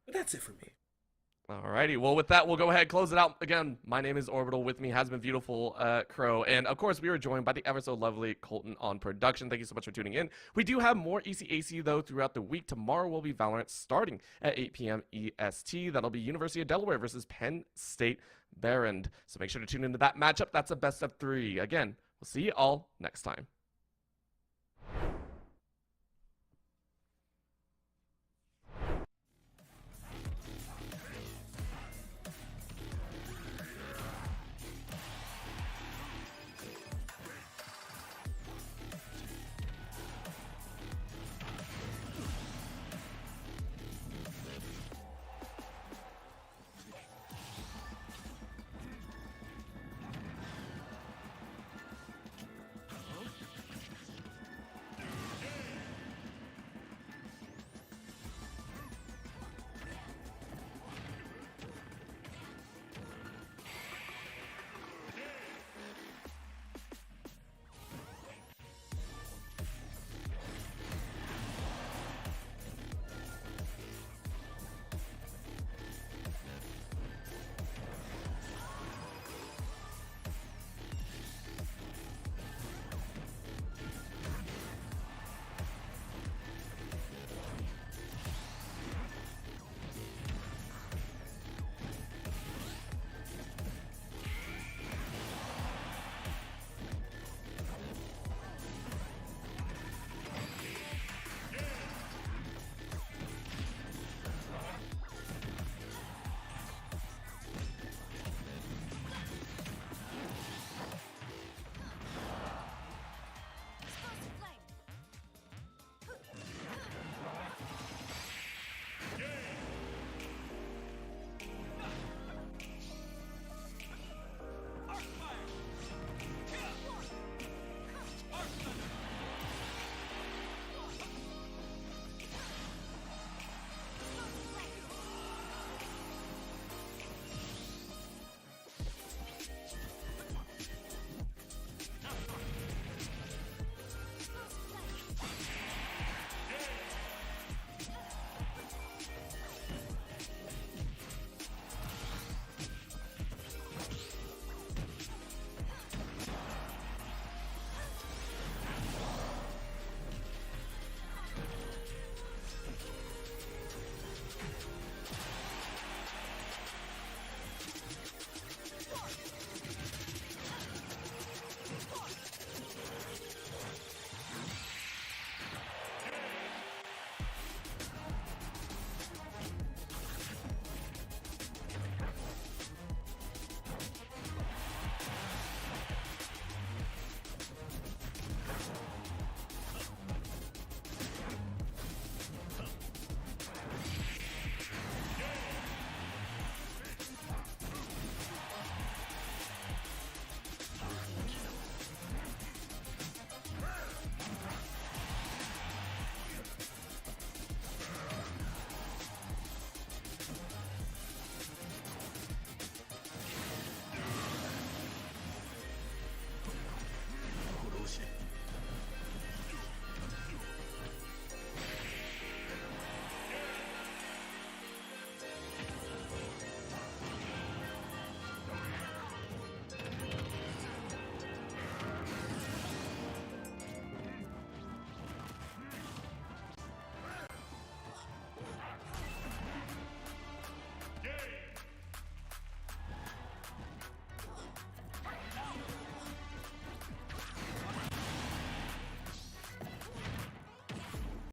But that's it for me. Alrighty, well with that, we'll go ahead and close it out. Again, my name is Orbital. With me has been beautiful Crow. And of course, we were joined by the ever so lovely Colton on production. Thank you so much for tuning in. We do have more ECAC though throughout the week. Tomorrow will be Valorant starting at 8 p.m. EST. That'll be University of Delaware versus Penn State Barron. So make sure to tune into that matchup. That's a best of 3. Again, we'll see you all next time.